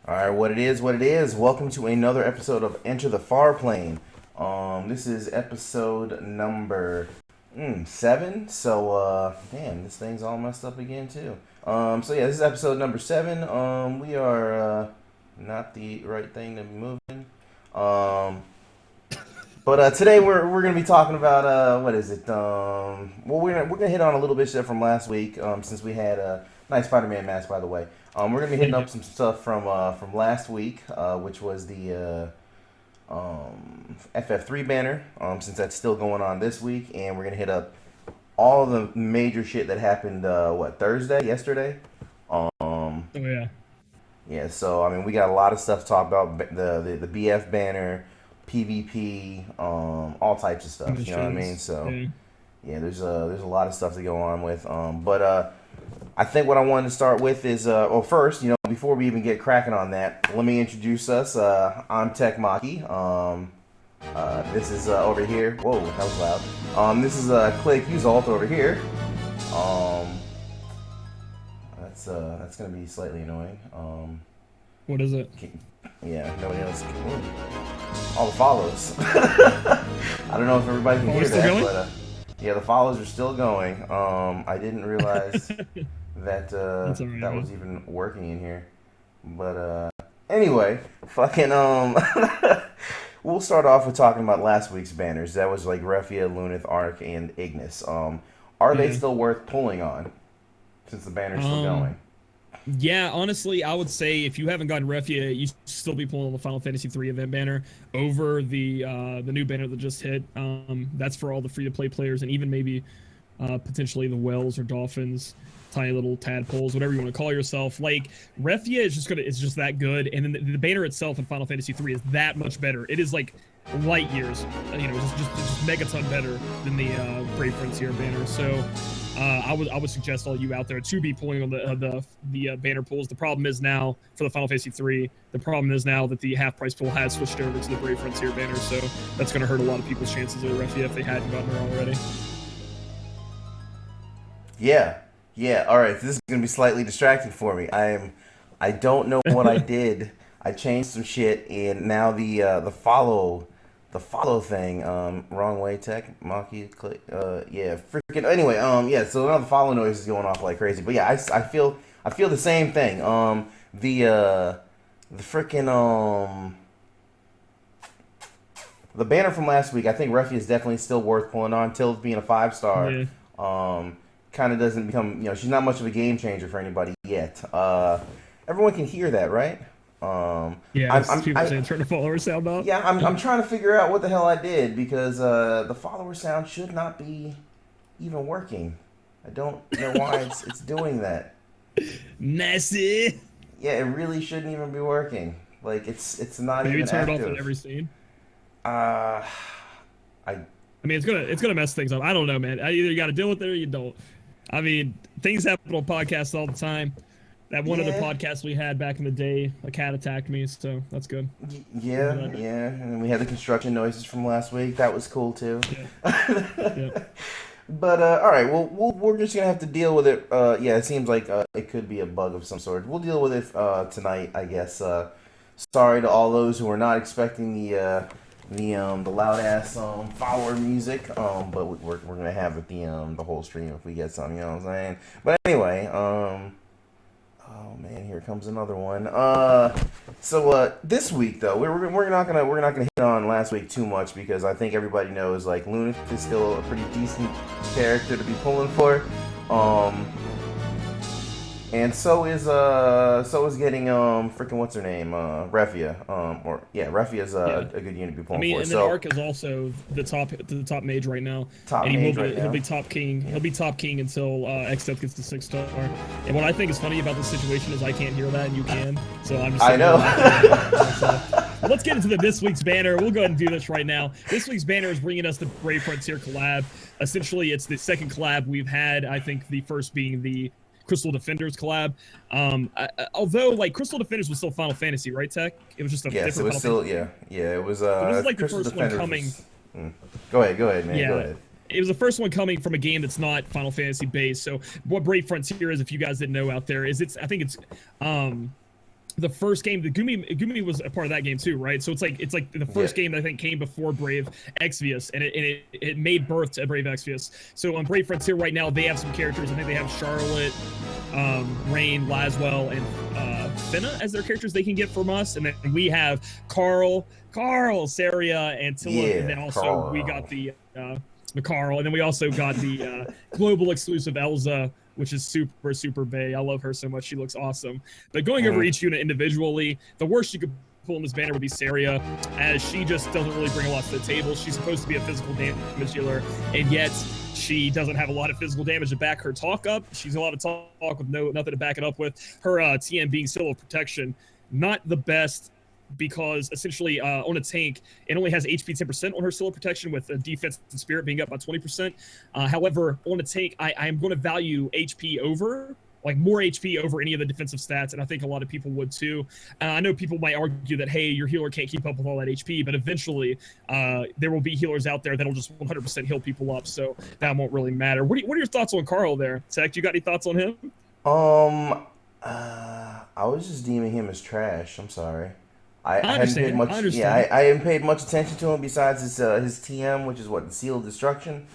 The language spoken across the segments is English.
Alright, what it is. Welcome to another episode of Enter the Farplane. This is episode number 7. So, damn, this thing's all messed up again, too. This is episode number 7. We are, not the right thing to be moving. But today we're gonna be talking about, what is it? We're gonna hit on a little bit shit from last week, since we had a nice Spider-Man mask, by the way. We're gonna be hitting up some stuff from last week, which was the FF3 banner, since that's still going on this week, and we're gonna hit up all the major shit that happened. Yesterday. Oh yeah. Yeah. So I mean, we got a lot of stuff to talk about. The BF banner, PvP, all types of stuff. You know what I mean? So yeah, there's a lot of stuff to go on with. I think what I wanted to start with is, first, before we even get cracking on that, let me introduce us. I'm Tech Maki. This is over here. Whoa, that was loud. This is Clay Qzalt over here. That's gonna be slightly annoying. What is it? Yeah, nobody else. All the follows. I don't know if everybody can hear that, but yeah, the follows are still going. I didn't realize that that was even working in here. But anyway, fucking we'll start off with talking about last week's banners. That was like Refia, Lunith, Arc, and Ignis. Are they still worth pulling on since the banner's still going? Yeah, honestly, I would say if you haven't gotten Refia, you should still be pulling the Final Fantasy III event banner over the new banner that just hit. That's for all the free-to-play players, and even maybe potentially the whales or dolphins, tiny little tadpoles, whatever you want to call yourself. Like, Refia is just that good, and then the banner itself in Final Fantasy III is that much better. It is like light years, just megaton better than the Brave Frontier banner. So I would suggest all you out there to be pulling on the banner pulls. The problem is now for the Final Fantasy III, the problem is now that the half price pool has switched over to the Brave Frontier banner, so that's going to hurt a lot of people's chances of Refia if they hadn't gotten her already. Yeah. All right, this is gonna be slightly distracting for me. I don't know what I did. I changed some shit, and now the follow thing, wrong way, Tech Maki, click, yeah, freaking. Anyway, yeah. So now the follow noise is going off like crazy. But yeah, I feel the same thing. The freaking the banner from last week. I think Refia is definitely still worth pulling on. Til's being a 5-star. Yeah. Kind of doesn't become, she's not much of a game changer for anybody yet. Everyone can hear that, right? Yeah, people saying turn the follower sound off. Yeah, I'm trying to figure out what the hell I did, because the follower sound should not be even working. I don't know why it's doing that. Messy. Yeah, it really shouldn't even be working. Like, it's not Maybe even turn active. it off in every scene. I mean, it's gonna mess things up. I don't know, man. Either you got to deal with it or you don't. I mean, things happen on podcasts all the time. That one other podcast we had back in the day, a cat attacked me, so that's good. Yeah. And then we had the construction noises from last week. That was cool too. Yeah. But all right, well, we're just gonna have to deal with it. Yeah, it seems like it could be a bug of some sort. We'll deal with it tonight, I guess. Sorry to all those who are not expecting the loud ass follower music, but we're gonna have it the whole stream if we get some, you know what I'm saying? But anyway, oh man, here comes another one. So this week though, we're not gonna hit on last week too much, because I think everybody knows like Lunith is still a pretty decent character to be pulling for. And so is getting freaking what's her name, Refia. Refia's a good unit to be pulling for. And then Arc is also the top mage right now. He'll be top king. He'll be top king until Xdeath gets to 6-star. And what I think is funny about this situation is I can't hear that and you can. So I'm just I know. Well, let's get into this week's banner. We'll go ahead and do this right now. This week's banner is bringing us the Brave Frontier collab. Essentially, it's the second collab we've had. I think the first being the Crystal Defenders collab. Although like Crystal Defenders was still Final Fantasy, right, Tech? It was just a different. Yes, it was still Fantasy. Yeah. It was. But this is like Crystal the first Defenders one coming. Go ahead, man. Yeah. Go ahead. It was the first one coming from a game that's not Final Fantasy based. So what Brave Frontier is, if you guys didn't know out there, is I think it's the first game, the Gumi was a part of that game too, right? So it's like the first game that I think came before Brave Exvius, and it made birth to Brave Exvius. So on Brave Frontier right now, they have some characters. I think they have Charlotte, Rain, Laswell, and Finna as their characters they can get from us, and then we have Carl, Saria, and Tilla, and then also Carl. we got the Carl, and then we also got the global exclusive Elza, which is super bae. I love her so much. She looks awesome. But going over each unit individually, the worst you could pull in this banner would be Saria, as she just doesn't really bring a lot to the table. She's supposed to be a physical damage dealer, and yet she doesn't have a lot of physical damage to back her talk up. She's a lot of talk with nothing to back it up with. Her TM being Seal of Protection, not the best, because essentially on a tank, it only has HP 10% on her Seal of Protection, with defense and spirit being up by 20%. However, on a tank, I am going to value HP over, like more HP over any of the defensive stats, and I think a lot of people would too. I know people might argue that, hey, your healer can't keep up with all that HP, but eventually there will be healers out there that'll just 100% heal people up, so that won't really matter. What are your thoughts on Carl there? Tech, you got any thoughts on him? I was just deeming him as trash. I'm sorry. I understand. hadn't paid much. I understand. I hadn't paid much attention to him besides his TM, which is what, the Seal of Destruction.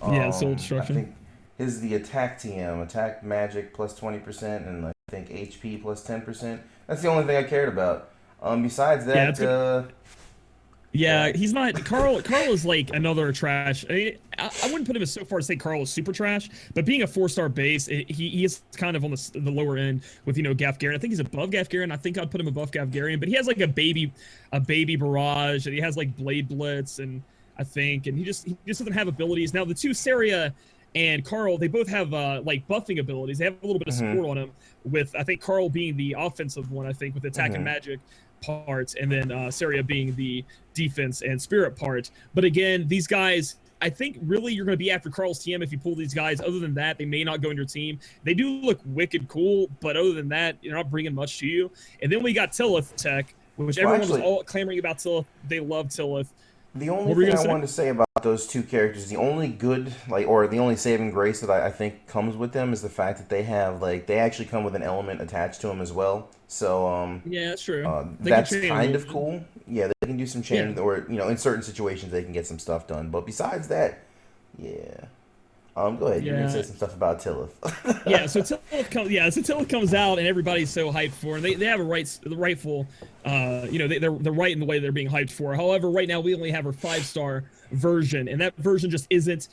Seal of Destruction. I think his the attack TM, attack magic plus 20%, and I think HP plus 10%. That's the only thing I cared about. Besides that, he's not. Carl is like another trash. I wouldn't put him as so far to say Carl is super trash, but being a 4-star base, he is kind of on the lower end with, Gaff Garen. I think he's above Gaff Garen. I think I'd put him above Gaff Garen, but he has like a baby barrage, and he has like Blade Blitz, and he just doesn't have abilities. Now the two, Saria and Carl, they both have like buffing abilities. They have a little bit of support on him, with I think Carl being the offensive one, I think, with attack and magic parts, and then Saria being the defense and spirit part. But again, these guys, I think really you're going to be after Carl's TM if you pull these guys. Other than that, they may not go in your team. They do look wicked cool, but other than that, you're not bringing much to you. And then we got Tillith Tech, which everyone was all clamoring about Tillith. They love Tillith. The only thing I wanted to say about those two characters, the only good, or the only saving grace that I think comes with them is the fact that they have, they actually come with an element attached to them as well. So, yeah, that's true. That's kind of cool. Yeah, they can do some chaining, or, in certain situations they can get some stuff done. But besides that, yeah. Go ahead. You're going to say some stuff about Tillith. So Tillith comes out, and everybody's so hyped for it. They have the rightful, they're right in the way they're being hyped for. However, right now we only have her 5-star version, and that version just isn't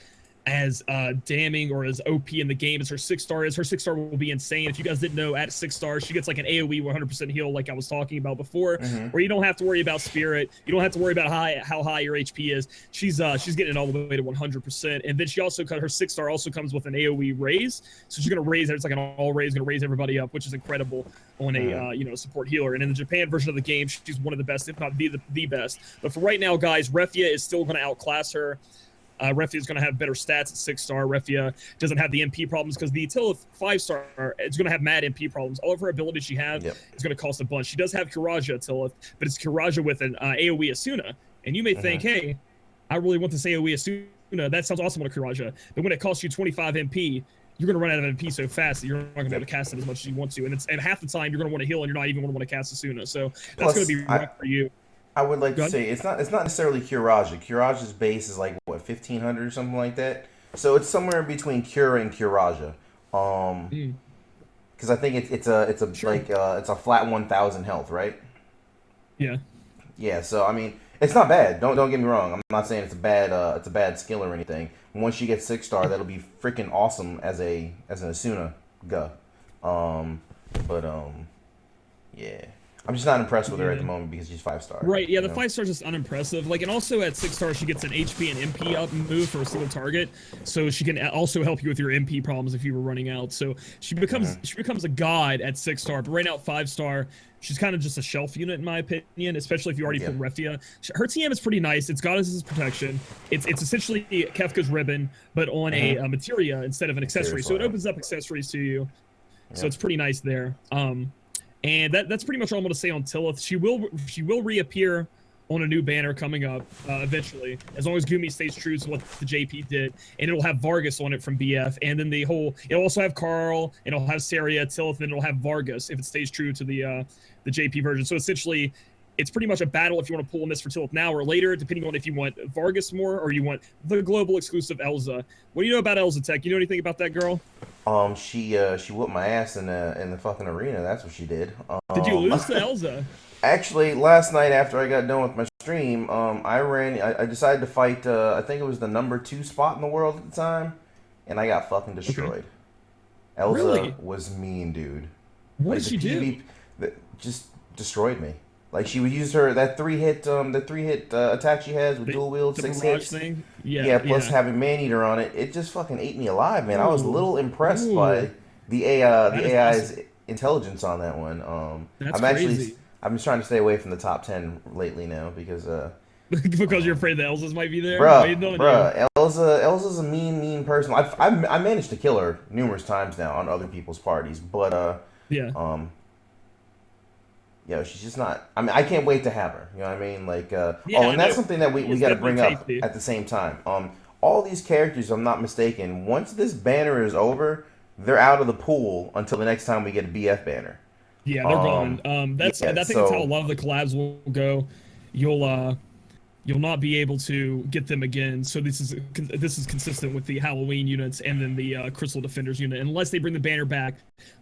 as damning or as OP in the game as her 6-star is. Her 6-star will be insane. If you guys didn't know, at 6 stars, she gets like an AoE 100% heal, like I was talking about before, where you don't have to worry about spirit. You don't have to worry about how high your HP is. She's getting it all the way to 100%. And then she also her 6-star also comes with an AoE raise. So she's gonna raise, it's like an all raise, gonna raise everybody up, which is incredible on a support healer. And in the Japan version of the game, she's one of the best, if not the best. But for right now, guys, Refia is still gonna outclass her. Refia is going to have better stats at 6-star. Refia doesn't have the MP problems, because the Tillith 5-star is going to have mad MP problems. All of her abilities she has is going to cost a bunch. She does have Kiraja Tillith, but it's Kiraja with an AoE Asuna. And you may think, hey, I really want this AoE Asuna. That sounds awesome on a Kiraja. But when it costs you 25 MP, you're going to run out of MP so fast that you're not going to be able to cast it as much as you want to. And half the time, you're going to want to heal, and you're not even going to want to cast Asuna. So that's going to be rough for you. I would like to say it's not necessarily Kiraja. Kiraja's base is like 1,500 or something like that. So it's somewhere between Cura and Kiraja. Because I think it's a flat 1,000 health, right? Yeah. Yeah. So I mean, it's not bad. Don't get me wrong. I'm not saying it's a bad skill or anything. Once you get 6-star, that'll be freaking awesome as an Asuna. Yeah. I'm just not impressed with her at the moment because she's 5-star. Right, yeah, the 5-star is just unimpressive. And also at 6-star, she gets an HP and MP up move for a single target, so she can also help you with your MP problems if you were running out. So she becomes a god at 6-star, but right now at 5-star, she's kind of just a shelf unit in my opinion, especially if you already put Refia. Her TM is pretty nice. It's Goddess's Protection. It's essentially Kefka's Ribbon, but on a materia instead of an accessory. So it opens up accessories to you. So it's pretty nice there. And that's pretty much all I'm going to say on Tillith. She will reappear on a new banner coming up eventually, as long as Gumi stays true to what the JP did, and it'll have Vargas on it from BF, and then it'll also have Carl, and it'll have Saria, Tilith, and it'll have Vargas if it stays true to the JP version. So essentially, it's pretty much a battle if you want to pull on this for Tilith now or later, depending on if you want Vargas more or you want the global exclusive Elza. What do you know about Elza Tech? You know anything about that girl? She whooped my ass in the fucking arena. That's what she did. Did you lose to Elza? Actually, last night after I got done with my stream, I decided to fight, I think it was the #2 spot in the world at the time, and I got fucking destroyed. Okay. Elza really? was mean, dude. What did she do? Just destroyed me. Like, she would use that three-hit attack she has with dual wield, 6 hits. Thing? Yeah, plus having Man-Eater on it, it just fucking ate me alive, man. I was a little impressed by the AI's intelligence on that one. That's crazy. I've been trying to stay away from the top 10 lately now because because you're afraid the Elzas might be there. Bruh, Elza's a mean person. I managed to kill her numerous times now on other people's parties, but she's just not. I mean, I can't wait to have her. You know what I mean? Like, and that's something that we got to bring up at the same time. All these characters, if I'm not mistaken, once this banner is over, they're out of the pool until the next time we get a BF banner. Yeah, they're gone. I think that's how a lot of the collabs will go. You'll not be able to get them again. So this is consistent with the Halloween units and then the Crystal Defenders unit. Unless they bring the banner back,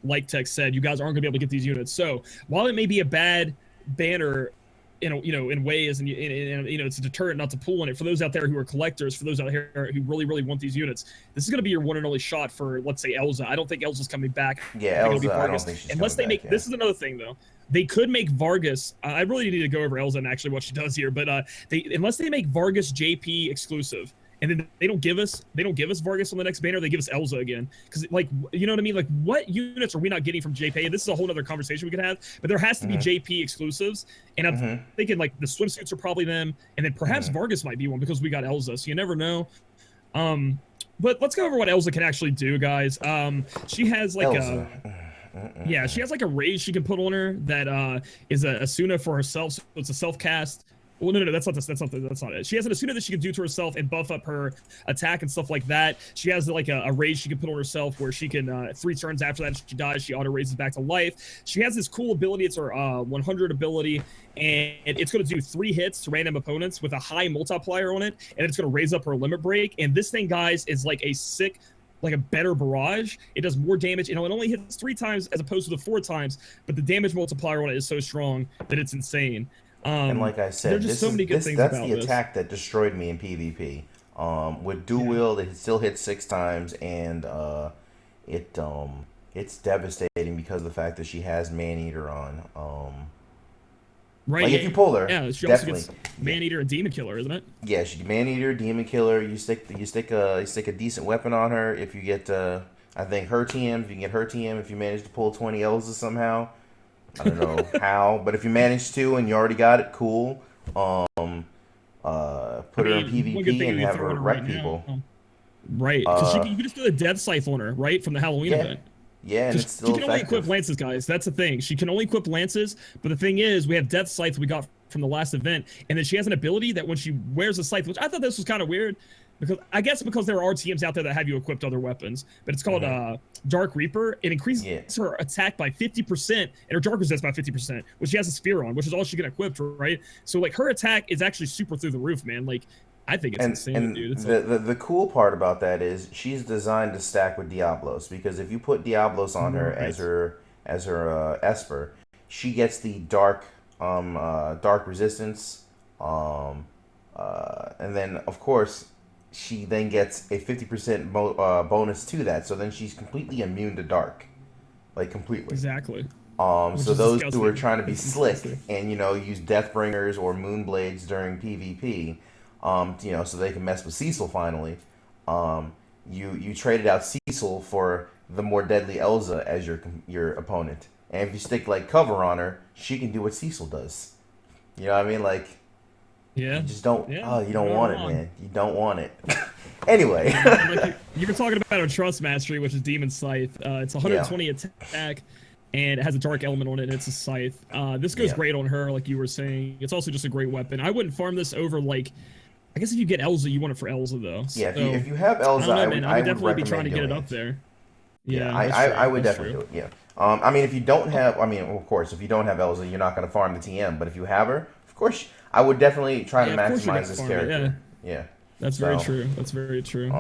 like Tech said, you guys aren't gonna be able to get these units. So while it may be a bad banner, in ways, and it's a deterrent not to pull on it for those out there who are collectors, for those out here who really want these units. This is gonna be your one and only shot for, let's say, Elza. I don't think Elza's coming back. Yeah, Elza, I don't think she's unless they make. This is another thing though. They could make Vargas. I really need to go over Elza and actually what she does here, but unless they make Vargas JP exclusive, and then they don't give us Vargas on the next banner, they give us Elza again. Because, like, you know what I mean? Like, what units are we not getting from JP? And this is a whole other conversation we could have, but there has to be JP exclusives. And I'm thinking, like, the swimsuits are probably them, and then perhaps Vargas might be one because we got Elza, so you never know. But let's go over what Elza can actually do, guys. She has, like, she has like a rage she can put on her that is a Asuna for herself, so it's a self-cast. Well, no, that's not it. She has an Asuna that she can do to herself and buff up her attack and stuff like that. She has like a rage she can put on herself where she can 3 turns after that, if she dies, she auto raises back to life. She has this cool ability. It's her 100 ability, and it's going to do 3 hits to random opponents with a high multiplier on it, and it's going to raise up her limit break. And this thing, guys, is like a better barrage. It does more damage, and it only hits 3 times as opposed to the 4 times, but the damage multiplier on it is so strong that it's insane. And like I said, there's just so many good things about this. That's the attack that destroyed me in PvP. With dual wield, it still hits 6 times, and it's devastating because of the fact that she has Man-Eater on. Right. Like, if you pull her, she definitely. Also gets Man-Eater and Demon Killer, isn't it? Yeah, she Man-Eater, Demon Killer. You stick a decent weapon on her. If you get, I think her TM. If you can get her TM, if you manage to pull 20 Elza somehow. I don't know how, but if you manage to and you already got it, cool. Put her in PvP and have her wreck people. Right, because you can just do the Death Scythe on her, right, from the Halloween event. Yeah, and it's still she can only equip lances, guys. That's the thing. She can only equip lances, but the thing is, we have Death Scythe we got from the last event, and then she has an ability that when she wears a scythe, which I thought this was kind of weird, because there are TMs out there that have you equipped other weapons, but it's called Dark Reaper. It increases her attack by 50% and her dark resist by 50%, which she has a spear on, which is all she can equip, right? So, like, her attack is actually super through the roof, man. Like, I think it's insane, dude. It's the cool part about that is she's designed to stack with Diablos, because if you put Diablos on her as her Esper, she gets the dark resistance, and then of course she then gets a 50% bonus to that. So then she's completely immune to dark, like completely. Exactly. So those who are trying to be slick and use Deathbringers or Moonblades during PvP. So they can mess with Cecil finally. You traded out Cecil for the more deadly Elza as your opponent, and if you stick like cover on her, she can do what Cecil does. You know what I mean? Like, you just don't. You don't want it, man. You don't want it. Anyway, you were talking about her Trust Mastery, which is Demon Scythe. It's 120 attack. and it has a dark element on it, and it's a scythe. This goes great on her, like you were saying. It's also just a great weapon. I wouldn't farm this over, like, I guess if you get Elza, you want it for Elza, though. Yeah, so, if you have Elza, I would definitely be trying to get it doing up there. Yeah, I would definitely do it, yeah. I mean, if you don't have, I mean, of course, if you don't have Elza, you're not going to farm the TM, but if you have her, of course, I would definitely try to maximize this character. Yeah. That's very true. That's very true.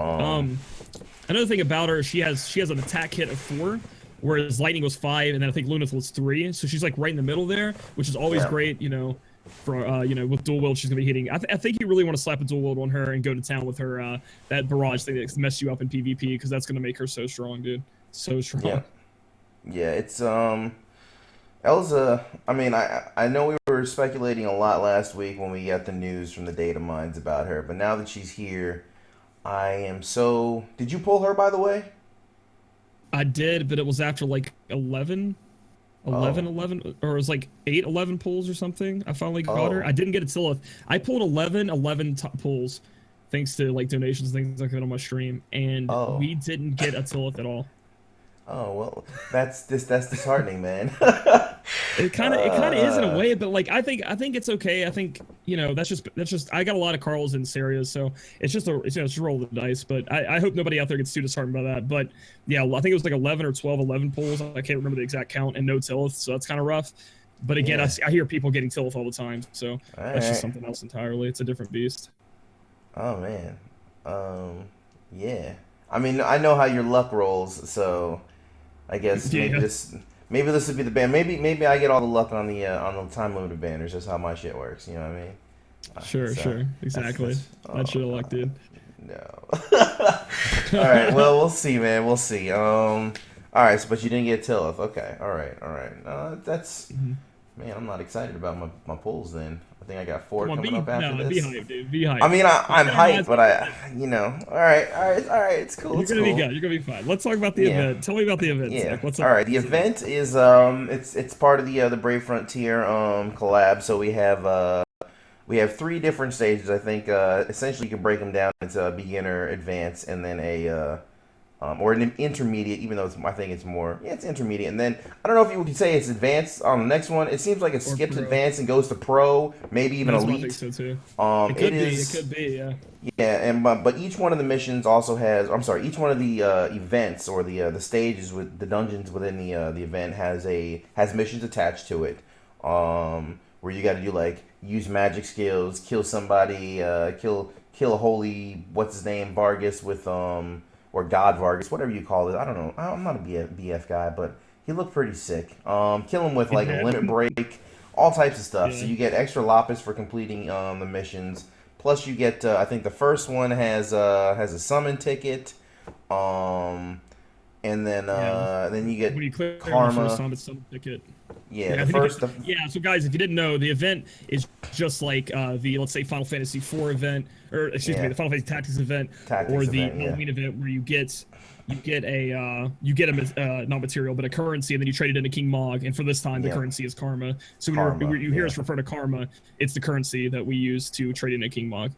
Another thing about her, she has an attack hit of 4, whereas lightning was 5, and then I think Lunathal was 3. So she's like right in the middle there, which is always great, you know. For with dual wield, she's gonna be hitting. I think you really want to slap a dual wield on her and go to town with her. That barrage thing that messed you up in PvP, because that's gonna make her so strong, dude. So strong. Yeah, it's Elza. I mean, I know we were speculating a lot last week when we got the news from the data mines about her, but now that she's here, I am so. Did you pull her, by the way? I did, but it was after like 11, or it was like 11 pulls or something. I finally got her. I didn't get a Tillith. I pulled 11 pulls, thanks to like donations, things like that on my stream, and we didn't get a Tillith at all. Oh well, that's disheartening, man. It kind of is in a way, but like I think it's okay. I think that's just I got a lot of Carls and Sarias, so it's just a roll of the dice. But I hope nobody out there gets too disheartened by that. But yeah, I think it was like 11 or 11 pulls. I can't remember the exact count, and no Tillith, so that's kind of rough. But again, I hear people getting Tillith all the time, so that's just something else entirely. It's a different beast. Oh man, yeah. I mean, I know how your luck rolls, so I guess maybe this would be the ban. Maybe I get all the luck on the time limited banners. That's how my shit works. You know what I mean? Sure, exactly. That's your luck, dude. No. All right. Well, we'll see, man. We'll see. All right. So, but you didn't get Tillith. Okay. All right. That's man. I'm not excited about my pulls then. I think I got 4 coming up after this. Be hyped, dude. Be hyped. I mean, I'm hyped, but all right. It's cool. You're gonna be good. You're gonna be fine. Let's talk about the event. Tell me about the event. Yeah. Zach. What's up? All right. The event is it's part of the Brave Frontier collab. So we have 3 different stages. I think essentially you can break them down into beginner, advanced, and then or an intermediate, even though I think it's more, it's intermediate. And then, I don't know if you would say it's advanced on the next one. It seems like it skips advanced and goes to pro, maybe even elite. I think so too. It could be, yeah. Yeah, and but each one of the missions also has, each one of the events or the stages with the dungeons within the event has missions attached to it, where you got to do like use magic skills, kill somebody, kill a holy Vargas with or God Vargas, whatever you call it. I don't know. I'm not a BF guy, but he looked pretty sick. Kill him with like a limit break, all types of stuff. Yeah. So you get extra lapis for completing the missions. Plus you get, I think the first one has a summon ticket. And then you get when you click karma. On the first summon ticket. Yeah, so guys, if you didn't know, the event is just like the, let's say, Final Fantasy IV event, or excuse me, the Final Fantasy Tactics event, or the Halloween event, where you get a not material, but a currency, and then you trade it into King Mog, and for this time, the currency is karma. So when you hear us refer to karma, it's the currency that we use to trade into King Mog.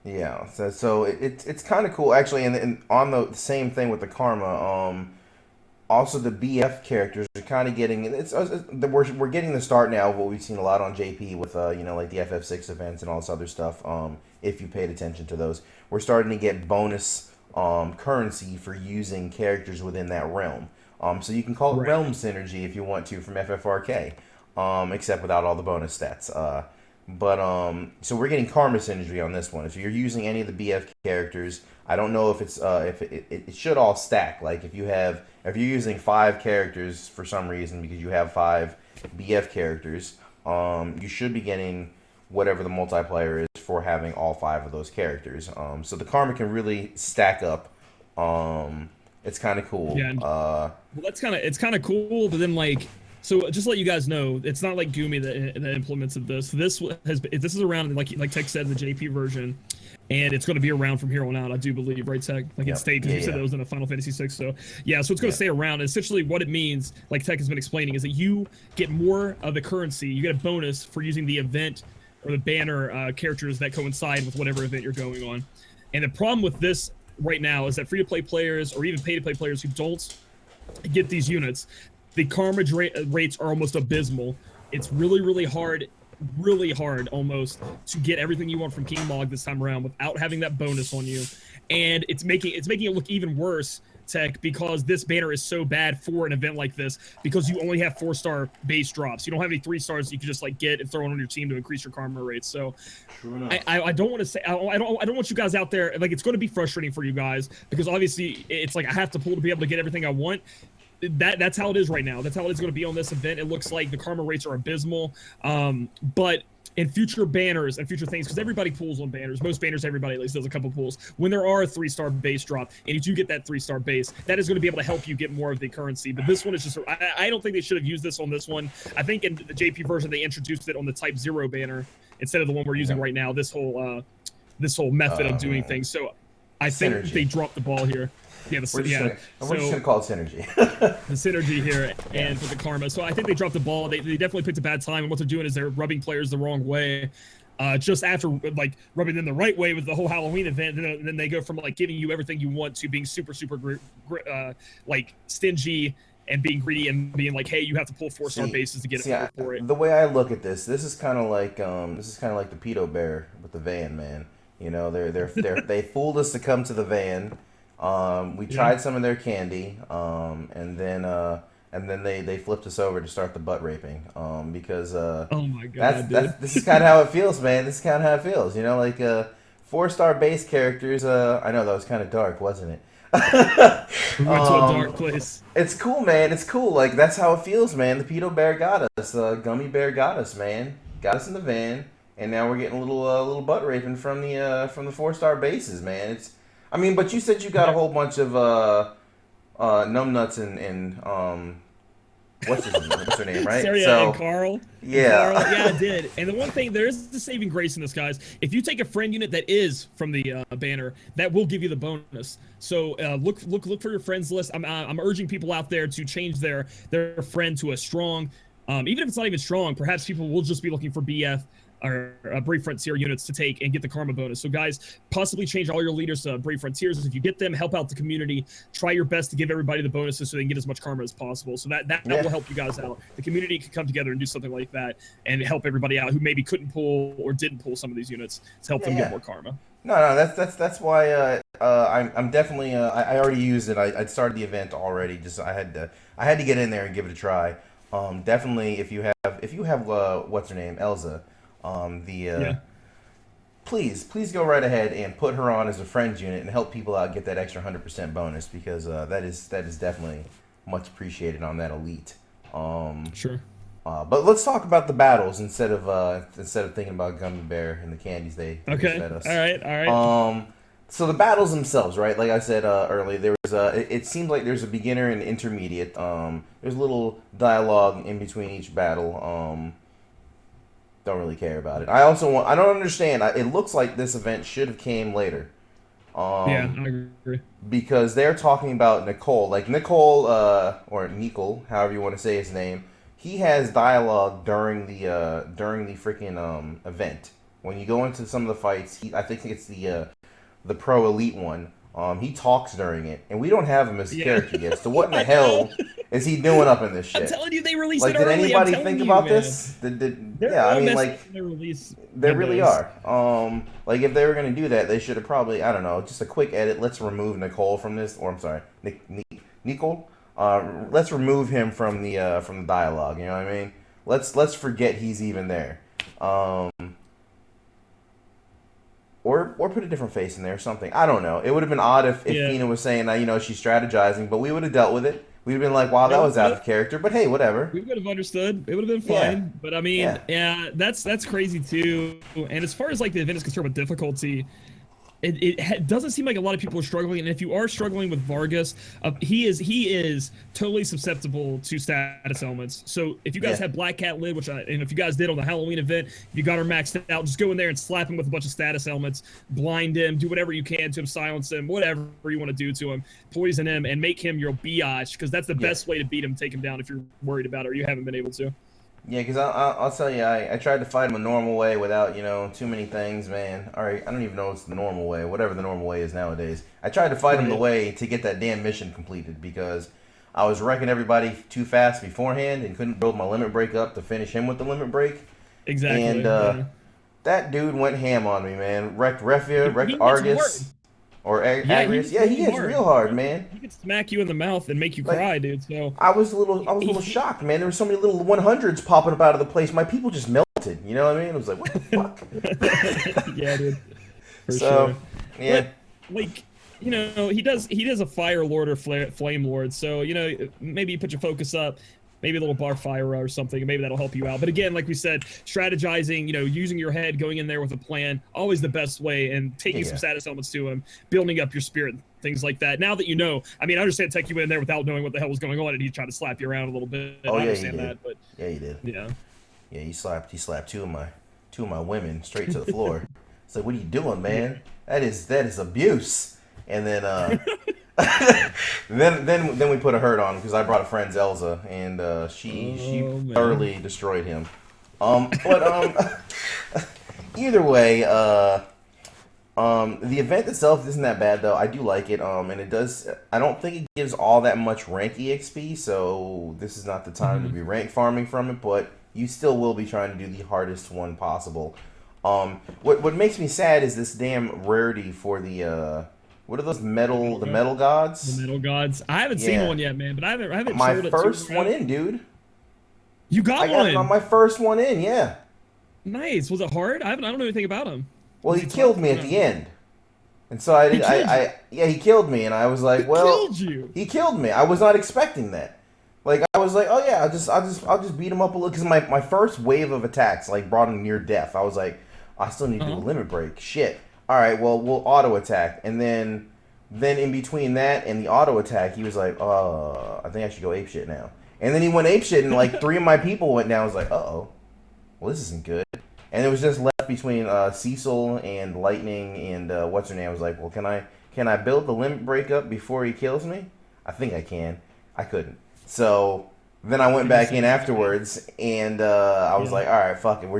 Yeah, so it's kind of cool, actually, and on the same thing with the karma, also, the BF characters are kind of getting we're getting the start now of what we've seen a lot on JP with like the FF6 events and all this other stuff. If you paid attention to those, we're starting to get bonus currency for using characters within that realm. So you can call it realm synergy if you want to from FFRK, except without all the bonus stats. So we're getting karma synergy on this one. If you're using any of the BF characters, I don't know if it's if it should all stack. Like if you're using 5 characters for some reason because you have 5 BF characters, you should be getting whatever the multiplier is for having all 5 of those characters. So the karma can really stack up. It's kind of cool. Yeah. Well, it's kind of cool, but then like. So just to let you guys know, it's not like Gumi that implements this. This is around like Tech said in the JP version, and it's going to be around from here on out. I do believe, right, Tech? Like it stayed because you said that was in a Final Fantasy VI. So yeah, so it's going to stay around. And essentially, what it means, like Tech has been explaining, is that you get more of the currency. You get a bonus for using the event or the banner characters that coincide with whatever event you're going on. And the problem with this right now is that free-to-play players or even pay-to-play players who don't get these units, the karma rates are almost abysmal. It's really hard almost to get everything you want from King Mog this time around without having that bonus on you, and it's making it look even worse, Tech, because this banner is so bad for an event like this because you only have 4-star base drops. You don't have any 3-stars you can just like get and throw on your team to increase your karma rates. So I don't want to say I don't want you guys out there, like, it's going to be frustrating for you guys because obviously it's like I have to pull to be able to get everything I want. That's how it is right now. That's how it is going to be on this event. It looks like the karma rates are abysmal. But in future banners and future things, because everybody pulls on banners, most banners, everybody at least does a couple pulls. When there are a 3-star base drop and you do get that 3-star base, that is going to be able to help you get more of the currency. But this one is just, I don't think they should have used this on this one. I think in the JP version they introduced it on the Type 0 banner instead of the one we're using right now. This whole method of doing things. So I think they dropped the ball here. Yeah, we're just gonna call it synergy. The synergy here and for the karma. So I think they dropped the ball. They definitely picked a bad time, and what they're doing is they're rubbing players the wrong way. Just after like rubbing them the right way with the whole Halloween event, and then they go from like giving you everything you want to being super like stingy and being greedy and being like, hey, you have to pull 4-star bases to get it for it. The way I look at this is kind of like the pedo bear with the van, man. You know, they fooled us to come to the van. We tried some of their candy, and then they flipped us over to start the butt raping. Because oh my god, this is kind of how it feels, man. This is kind of how it feels. You know, like 4-star base characters. I know that was kind of dark, wasn't it? We went to a dark place. It's cool, man. It's cool. Like that's how it feels, man. The pedo bear got us. Gummy bear got us, man. Got us in the van, and now we're getting a little butt raping from the 4-star bases, man. I mean, but you said you got a whole bunch of numbnuts and what's her name, right? Saria and Carl. Yeah. Carl, yeah, I did. And the one thing, there is the saving grace in this, guys. If you take a friend unit that is from the banner, that will give you the bonus. So look for your friends list. I'm urging people out there to change their friend to a strong. Even if it's not even strong, perhaps people will just be looking for BF or Brave Frontier units to take and get the karma bonus. So guys, possibly change all your leaders to Brave Frontiers. If you get them, help out the community. Try your best to give everybody the bonuses so they can get as much karma as possible. So that will help you guys out. The community can come together and do something like that and help everybody out who maybe couldn't pull or didn't pull some of these units to help them get more karma. No, that's why I'm definitely I already used it. I started the event already. Just I had to get in there and give it a try. Definitely if you have what's her name, Elza. Please go right ahead and put her on as a friends unit and help people out get that extra 100% bonus because that is definitely much appreciated on that elite. Sure. But let's talk about the battles instead of thinking about Gummy Bear and the candies they fed us. All right. So the battles themselves, right? Like I said earlier, there was it seems like there's a beginner and intermediate. There's a little dialogue in between each battle. Don't really care about it. I don't understand. It looks like this event should have came later. Yeah, I agree. Because they're talking about Nicole, like Nicole or Nicole, however you want to say his name. He has dialogue during the freaking event. When you go into some of the fights, I think it's the pro elite one. He talks during it, and we don't have him as a character yet. So what in the hell is he doing up in this shit? I'm telling you, they released like, it early. Did anybody think about this? Yeah, I mean, like, they really are. Like, if they were gonna do that, they should have probably, I don't know, just a quick edit. Let's remove Nicole from this, or I'm sorry, Nicole. Let's remove him from the dialogue. You know what I mean? Let's forget he's even there. Or put a different face in there or something. I don't know. It would have been odd if Fina was saying that, you know, she's strategizing, but we would have dealt with it. We'd have been like, wow, that was out of character, but hey, whatever. We would have understood. It would have been fine. But I mean, that's crazy too. And as far as like the event is concerned with difficulty, it doesn't seem like a lot of people are struggling, and if you are struggling with Vargas, he is totally susceptible to status elements. So if you guys have Black Cat Lid, and if you guys did on the Halloween event, if you got her maxed out, just go in there and slap him with a bunch of status elements, blind him, do whatever you can to him, silence him, whatever you want to do to him, poison him, and make him your biatch, because that's the best way to beat him, take him down if you're worried about it or you haven't been able to. Yeah, because I'll tell you, I tried to fight him a normal way without, you know, too many things, man. All right, I don't even know what's the normal way, whatever the normal way is nowadays. I tried to fight him the way to get that damn mission completed because I was wrecking everybody too fast beforehand and couldn't build my limit break up to finish him with the limit break. Exactly. And that dude went ham on me, man. Wrecked Refia, wrecked He hits hard. Argus, or Agrius. Yeah, he hits real hard, man. He could smack you in the mouth and make you cry, dude. So I was a little shocked, man. There were so many little 100s popping up out of the place. My people just melted. You know what I mean? It was like, what the fuck? Yeah, dude. For so, sure. Yeah. But, like, you know, he does a Fire Lord or Flame Lord. So, you know, maybe you put your focus up. Maybe a little bar fire or something, and maybe that'll help you out. But again, like we said, strategizing, you know, using your head, going in there with a plan, always the best way, and taking some status elements to him, building up your spirit, things like that. Now that you know, I mean, I understand Tech, you went in there without knowing what the hell was going on, and he tried to slap you around a little bit. Oh, I yeah, understand that, but yeah, he did. Yeah. Yeah, he slapped two of my women straight to the floor. It's like, what are you doing, man? That is abuse. And then then we put a hurt on him because I brought a friend Zelza, and she thoroughly destroyed him. But either way, the event itself isn't that bad though. I do like it, and it does. I don't think it gives all that much rank EXP, so this is not the time to be rank farming from it. But you still will be trying to do the hardest one possible. What makes me sad is this damn rarity for the what are those the metal gods? The metal gods. I haven't seen one yet, man, but I haven't. My first one in, dude. You got one. I got my first one in, yeah. Nice. Was it hard? I don't know anything about him. Well, he killed me at the end, and so he killed me, and I was like, well, killed you. He killed me. I was not expecting that. Like I was like, oh yeah, I'll just beat him up a little because my first wave of attacks like brought him near death. I was like, I still need to do a limit break. Shit. All right, well, we'll auto attack, and then in between that and the auto attack, he was like, I think I should go apeshit now. And then he went apeshit, and like 3 of my people went down. I was like, well, this isn't good. And it was just left between Cecil and Lightning and what's her name. I was like, well, can I build the limit break up before he kills me? I think I can. I couldn't. So then I went back in afterwards, and I was like, all right, fuck it. We're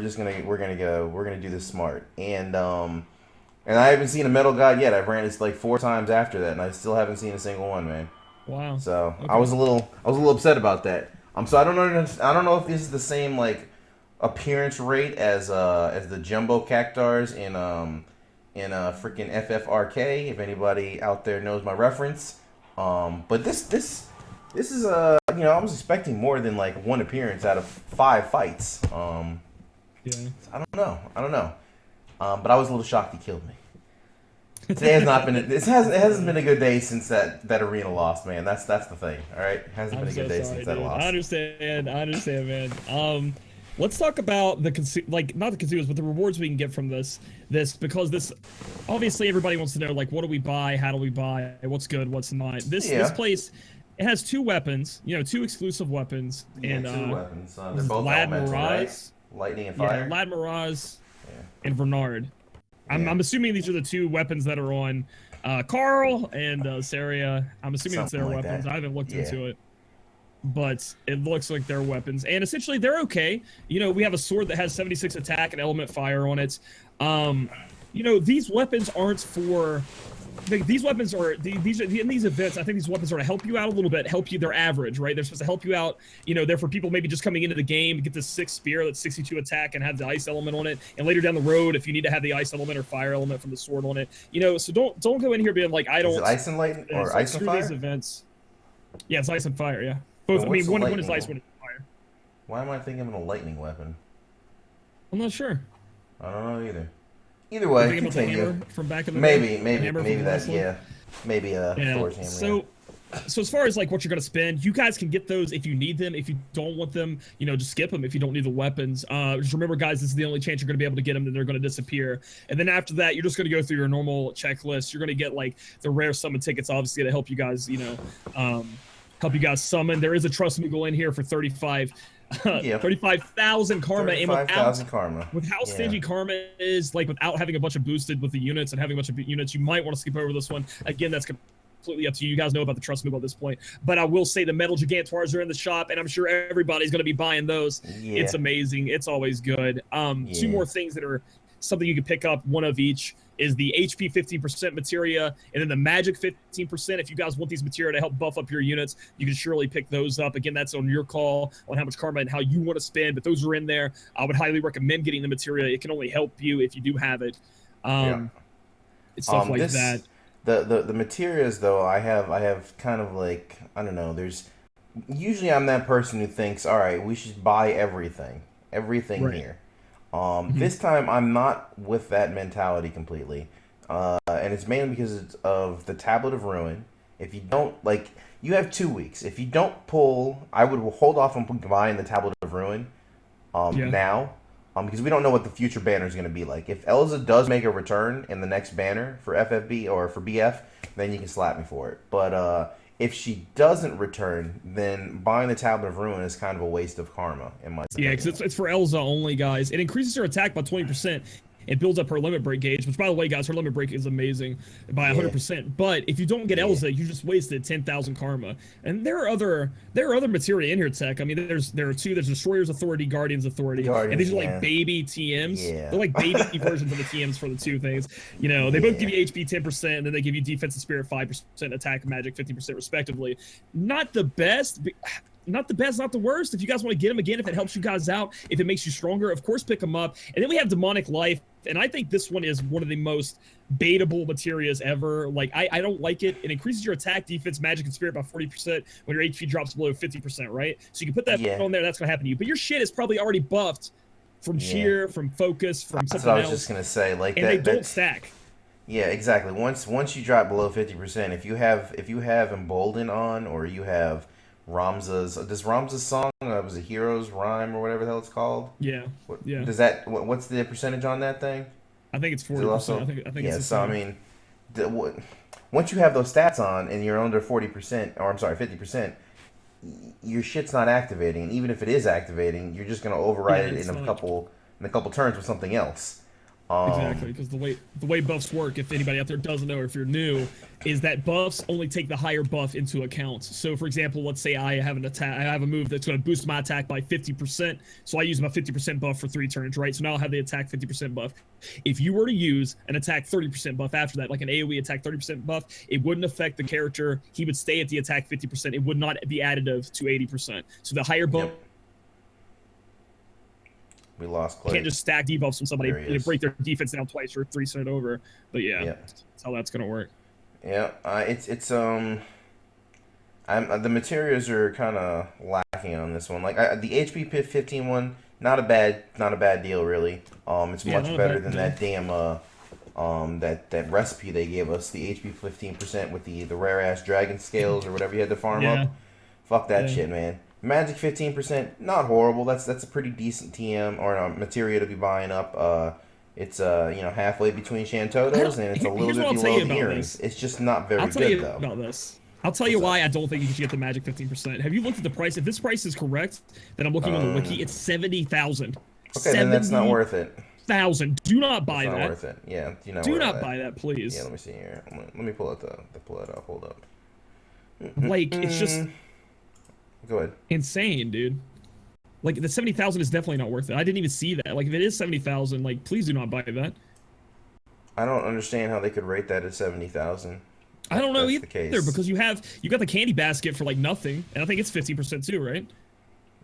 gonna do this smart. And I haven't seen a metal god yet. I've ran this like 4 times after that, and I still haven't seen a single one, man. Wow. So okay. I was a little upset about that. So I don't know if this is the same like appearance rate as the jumbo cactars in freaking FFRK. If anybody out there knows my reference, but this is I was expecting more than like 1 appearance out of 5 fights. Yeah. I don't know. But I was a little shocked he killed me. Today has not been. It hasn't been a good day since that arena lost, man. That's the thing. All right, it hasn't been a good day since that lost. I understand, man. Let's talk about not the consumers, but the rewards we can get from this because this obviously everybody wants to know like what do we buy, how do we buy, what's good, what's not. This place. It has 2 weapons, 2 exclusive weapons, and 2 weapons. They're both Lad elemental, Miraz, right? Lightning and fire. Yeah, Lad Miraz, and Bernard. I'm assuming these are the 2 weapons that are on Carl and Saria. I'm assuming it's their weapons. I haven't looked into it, but it looks like their weapons, and essentially they're okay. We have a sword that has 76 attack and element fire on it. These weapons aren't for. These weapons are these in these events. I think these weapons are to help you out a little bit, help you. They're average, right? They're supposed to help you out. They're for people maybe just coming into the game to get this 6 spear that's 62 attack and have the ice element on it. And later down the road, if you need to have the ice element or fire element from the sword on it, so don't go in here being like I don't. Is it ice and lightning or ice and fire? These events. Yeah, it's ice and fire. Yeah, both. I mean, one is ice, one is fire. Why am I thinking of a lightning weapon? I'm not sure. I don't know either. Either way, continue. From back in the maybe that's maybe Thor's hammer. So as far as like what you're gonna spend, you guys can get those if you need them. If you don't want them, just skip them. If you don't need the weapons, just remember, guys, this is the only chance you're gonna be able to get them. Then they're gonna disappear. And then after that, you're just gonna go through your normal checklist. You're gonna get like the rare summon tickets, obviously, to help you guys, help you guys summon. There is a trust Moogle in here for 35. 35,000 karma, 35,000 karma. With how stingy karma is, like without having a bunch of boosted with the units and having a bunch of units, you might want to skip over this one. Again, that's completely up to you. You guys know about the trust move at this point, but I will say the metal gigantoirs are in the shop, and I'm sure everybody's going to be buying those. It's amazing. It's always good. 2 more things that are something you can pick up, 1 of each. is the HP 15% materia, and then the magic 15%. If you guys want these materia to help buff up your units, you can surely pick those up. Again, that's on your call on how much karma and how you want to spend, but those are in there. I would highly recommend getting the materia. It can only help you if you do have it. It's stuff like that. The materials though, I have kind of like, I don't know, usually I'm that person who thinks, all right, we should buy everything right here. This time I'm not with that mentality completely, and it's mainly because of the Tablet of Ruin. If you don't, like, you have 2 weeks. If you don't pull, I would hold off on buying the Tablet of Ruin now, because we don't know what the future banner is going to be like. If Elza does make a return in the next banner for FFB or for BF, then you can slap me for it. But if she doesn't return, then buying the Tablet of Ruin is kind of a waste of karma, in my opinion. Yeah, because it's for Elza only, guys. It increases her attack by 20%. It builds up her limit break gauge, which, by the way, guys, her limit break is amazing by 100%. But if you don't get Elza, you just wasted 10,000 karma. And there are other materia in here, Tech. I mean, there are two. There's Destroyer's Authority, Guardian's Authority, and these are like baby TMs. They're like baby versions of the TMs for the two things. You know, they both give you HP 10%, and then they give you Defense and Spirit 5%, Attack and Magic 15% respectively. Not the best. Not the best, not the worst. If you guys want to get them again, if it helps you guys out, if it makes you stronger, of course, pick them up. And then we have Demonic Life, and I think this one is one of the most baitable materias ever. Like, I don't like it. It increases your attack, defense, magic, and spirit by 40% when your HP drops below 50%, right? So you can put that on there, that's going to happen to you. But your shit is probably already buffed from cheer, from focus, from something else. That's what I was just going to say. Like, and they don't stack. Yeah, exactly. Once you drop below 50%, if you have Embolden on, or you have does Ramza's song, was it Hero's Rhyme or whatever the hell it's called? Yeah. What's the percentage on that thing? I think it's 40%. I think it's so I mean, once you have those stats on and you're under 40%, or I'm sorry, 50%, your shit's not activating. And even if it is activating, you're just gonna override it in a couple turns with something else. Exactly, because the way buffs work, if anybody out there doesn't know, or if you're new, is that buffs only take the higher buff into account. So, for example, let's say I have a move that's going to boost my attack by 50%. So I use my 50% buff for 3 turns, right? So now I'll have the attack 50% buff. If you were to use an attack 30% buff after that, like an AoE attack 30% buff, it wouldn't affect the character. He would stay at the attack 50%. It would not be additive to 80%. So the higher buff. Yep. We lost Clay. Can't just stack debuffs from somebody and break their defense down twice or 3% over. But yeah, that's how that's gonna work. Yeah, the materials are kind of lacking on this one. Like the HP 15 one, not a bad deal really. It's much better than that damn that recipe they gave us, the HP 15% with the rare ass dragon scales or whatever you had to farm up. Fuck that shit, man. Magic 15%, not horrible. That's a pretty decent TM or materia to be buying up. It's halfway between Shantotos, and it's a little bit below the earrings. It's just not very good though. About this. I'll tell you why I don't think you should get the Magic 15%. Have you looked at the price? If this price is correct, then I'm looking on the wiki. It's 70,000. Okay, then that's not worth it. Do not buy that. Not worth it. Yeah, do not buy that, please. Yeah, let me see here. Let me pull it up. Hold up. Like, it's just. Go ahead. Insane, dude. Like, the 70,000 is definitely not worth it. I didn't even see that. Like, if it is 70,000, like, please do not buy that. I don't understand how they could rate that at 70,000. I don't know either, because you got the candy basket for like nothing, and I think it's 15% too, right?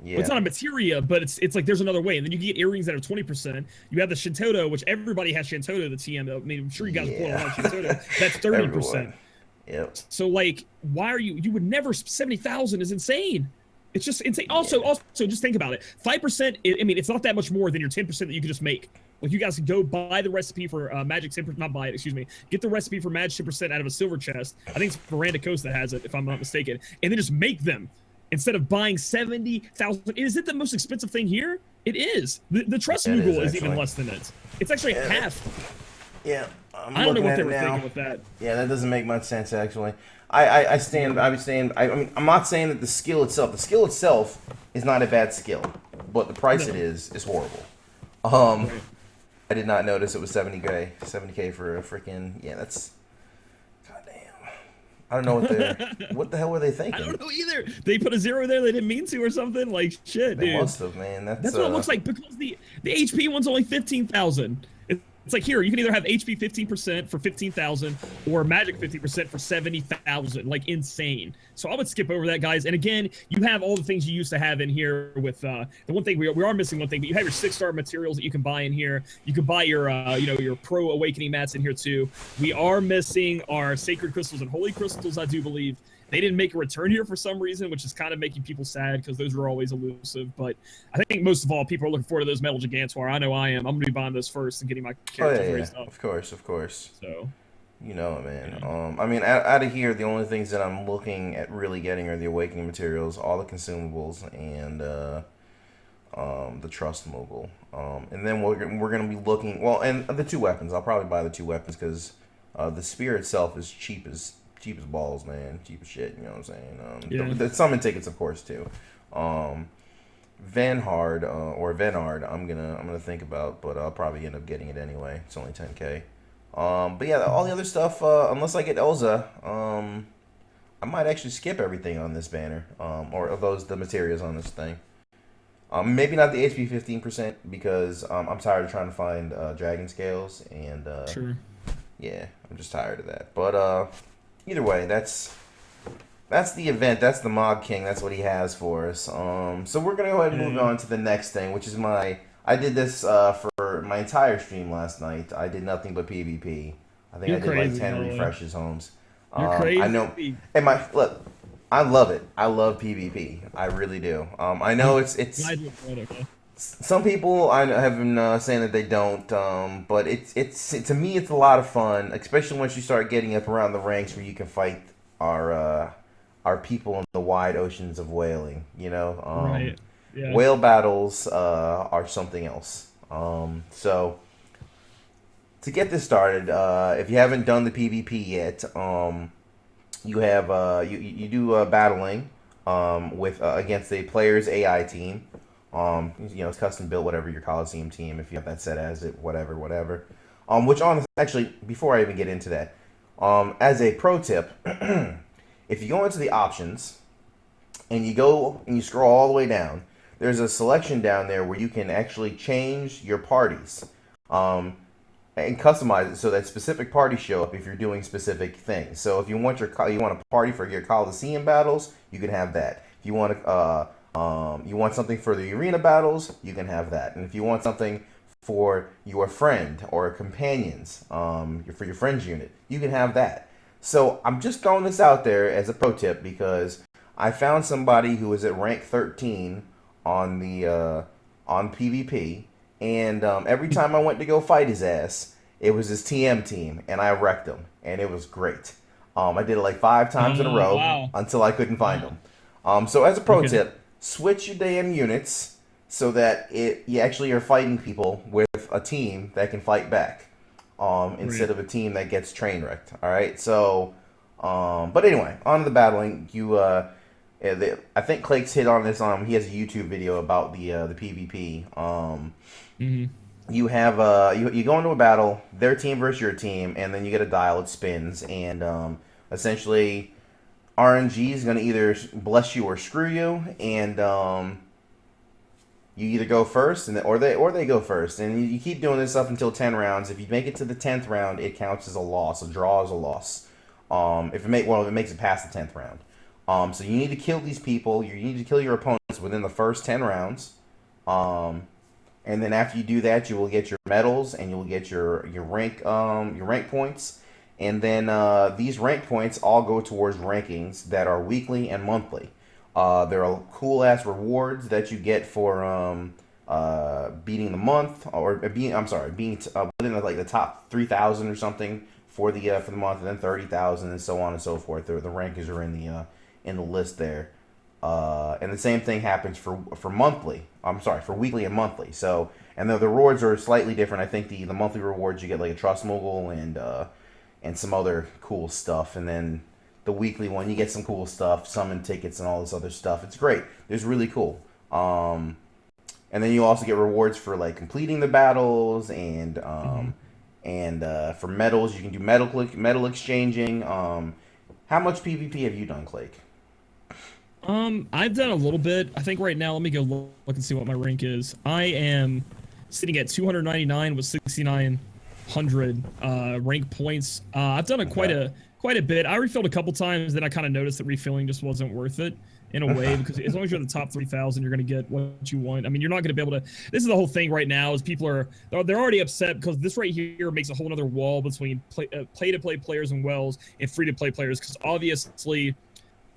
Yeah. Well, it's not a materia, but it's like there's another way, and then you can get earrings that are 20%. You have the Shantoto, which everybody has Shantoto, the TM. I mean, I'm sure you guys pull a lot of Shantoto. That's 30%. Yep. So like, why are you would never 70,000 is insane. It's just insane. Also, just think about it. 5%. I mean, it's not that much more than your 10% that you can just make. Like, you guys can go buy the recipe for Magic 10%. Not buy it. Excuse me. Get the recipe for Magic 10% out of a silver chest. I think it's Miranda Coast that has it, if I'm not mistaken. And then just make them instead of buying 70,000. Is it the most expensive thing here? It is. The Trust Moogle is even less than it. It's actually half. Yeah. I don't know what they were thinking with that. Yeah, that doesn't make much sense actually. I mean, I'm not saying that the skill itself is not a bad skill, but the price it is horrible. I did not notice it was 70K for a freaking, that's, goddamn. I don't know what the hell were they thinking? I don't know either. They put a 0 there they didn't mean to or something, like shit, dude. They must have, man. That's what it looks like, because the HP one's only 15,000. It's like here, you can either have HP 15% for 15,000 or Magic 50% for 70,000. Like insane. So I would skip over that, guys. And again, you have all the things you used to have in here with the one thing we are missing one thing, but you have your 6-star materials that you can buy in here. You can buy your your Pro Awakening mats in here too. We are missing our Sacred Crystals and Holy Crystals, I do believe. They didn't make a return here for some reason, which is kind of making people sad because those were always elusive. But I think most of all, people are looking forward to those Metal Gigantor. I know I am. I'm going to be buying those first and getting my characters raised up. Of course. So, you know it, man. Yeah. I mean, out of here, the only things that I'm looking at really getting are the Awakening materials, all the consumables, and the Trust Mogul. And then we're going to be looking, well, and the 2 weapons. I'll probably buy the 2 weapons because the Spear itself is cheap as balls, man. Cheap as shit, you know what I'm saying? The summon tickets, of course, too. Vanhard or Venard, I'm gonna think about, but I'll probably end up getting it anyway. It's only 10k. But yeah, all the other stuff, unless I get Elza, I might actually skip everything on this banner, or the materials on this thing. Maybe not the HP 15% because I'm tired of trying to find dragon scales, and sure. Yeah, I'm just tired of that. But either way, that's the event. That's the Mog King. That's what he has for us. So we're gonna go ahead and move on to the next thing, which is I did this for my entire stream last night. I did nothing but PvP. I think I did like 10 refreshes, Holmes. You're crazy. I know. And look, I love it. I love PvP. I really do. I know it's. Some people I have been saying that they don't, but it's to me it's a lot of fun, especially once you start getting up around the ranks where you can fight our people in the wide oceans of whaling. You know, right? Yeah. Whale battles are something else. So to get this started, if you haven't done the PvP yet, you have you do battling with against a player's AI team. It's custom built, whatever your Coliseum team, if you have that set as it, whatever. Which actually, before I even get into that, as a pro tip, if you go into the options and you go and you scroll all the way down, there's a selection down there where you can actually change your parties, and customize it so that specific parties show up if you're doing specific things. So if you want a party for your Coliseum battles, you can have that. If you want you want something for the arena battles, you can have that. And if you want something for your friend or companions, for your friends unit, you can have that. So I'm just throwing this out there as a pro tip because I found somebody who is at rank 13 on the on PvP, and every time I went to go fight his ass, it was his TM team, and I wrecked him, and it was great. I did it like 5 times in a row until I couldn't find him. So as a pro tip, switch your damn units so that you actually are fighting people with a team that can fight back, instead of a team that gets train wrecked. All right, so but anyway, on to the battling. I think Clake's hit on this. He has a YouTube video about the PvP. You have you go into a battle, their team versus your team, and then you get a dial. It spins, and essentially RNG is going to either bless you or screw you, and you either go first, or they go first, and you keep doing this up until 10 rounds. If you make it to the 10th round, it counts as a loss. A draw is a loss. If it makes it past the 10th round. So you need to kill these people. You need to kill your opponents within the first 10 rounds. And then after you do that, you will get your medals and you will get your rank points. And then these rank points all go towards rankings that are weekly and monthly. There are cool ass rewards that you get for beating the month, or being within like the top 3,000 or something for the month, and then 30,000 and so on and so forth. The rankings are in the list there. And the same thing happens for monthly. For weekly and monthly. So, and the rewards are slightly different. I think the monthly rewards you get like a Trust Mogul and some other cool stuff, and then the weekly one you get some cool stuff, summon tickets and all this other stuff. It's great. It's really cool. And then you also get rewards for like completing the battles, and for medals you can do medal exchanging. How much PvP have you done, Clake? I've done a little bit. I think right now, let me go look and see what my rank is. I am sitting at 299 with 69 100 rank points. I've done it quite a bit. I refilled a couple times, then I kind of noticed that refilling just wasn't worth it in a way, because as long as you're in the top 3,000, you're going to get what you want. I mean, you're not going to be able to. This is the whole thing right now, is people they're already upset because this right here makes a whole other wall between pay-to-play players and wells and free-to-play players, because obviously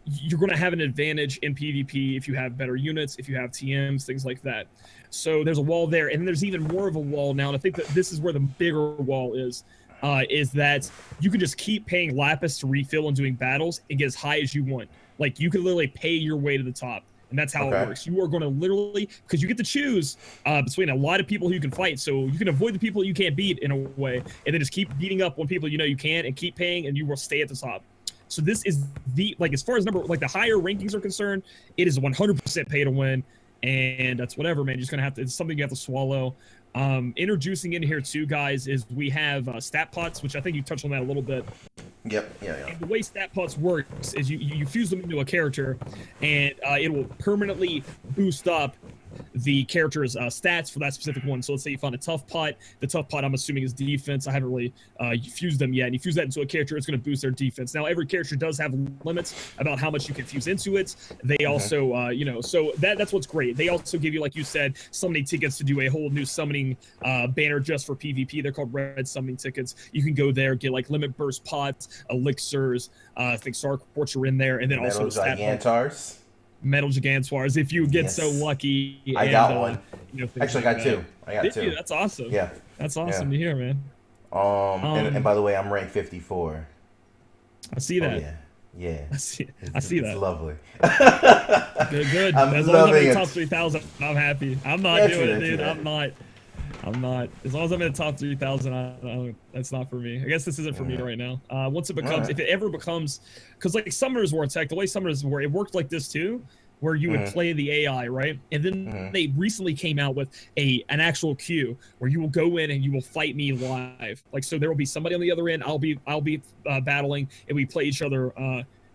you're going to have an advantage in PvP if you have better units, if you have TMs, things like that. So there's a wall there, and then there's even more of a wall now, and I think that this is where the bigger wall is that you can just keep paying Lapis to refill and doing battles and get as high as you want. Like, you can literally pay your way to the top, and that's how it works. You are going to literally, because you get to choose between a lot of people who you can fight, so you can avoid the people you can't beat in a way, and then just keep beating up on people you know you can, and keep paying, and you will stay at the top. So this is as far as the higher rankings are concerned, it is 100% pay to win, and that's whatever, man. You're just gonna it's something you have to swallow. Introducing in here too, guys, is we have stat pots, which I think you touched on that a little bit. Yep. Yeah. And the way stat pots works is you fuse them into a character, and it will permanently boost up the character's stats for that specific one. So let's say you find a tough pot. The tough pot, I'm assuming, is defense. I haven't really fused them yet. And you fuse that into a character, it's going to boost their defense. Now, every character does have limits about how much you can fuse into it. They also, so that's what's great. They also give you, like you said, summoning tickets to do a whole new summoning banner just for PvP. They're called red summoning tickets. You can go there, get like limit burst pots, elixirs, I think Star Quartz are in there, and then also stat Gigantars. Metal Gigantoirs, if you get so lucky. I got one. Actually, I got two. I got two. That's awesome. Yeah. That's awesome to hear, man. And by the way, I'm ranked 54. I see that. Oh, yeah. I see that. It's lovely. Good. I'm as long as I'm in the loving top it. 3,000, I'm happy. I'm not doing it, dude. I'm not. As long as I'm in the top 3,000, that's not for me. I guess this isn't for me right now. Once it becomes, if it ever becomes, because like Summoner's War Tech, the way Summoner's War, it worked like this too, where you would play the AI, right? And then they recently came out with an actual queue where you will go in and you will fight me live. Like, so there will be somebody on the other end. I'll be battling, and we play each other.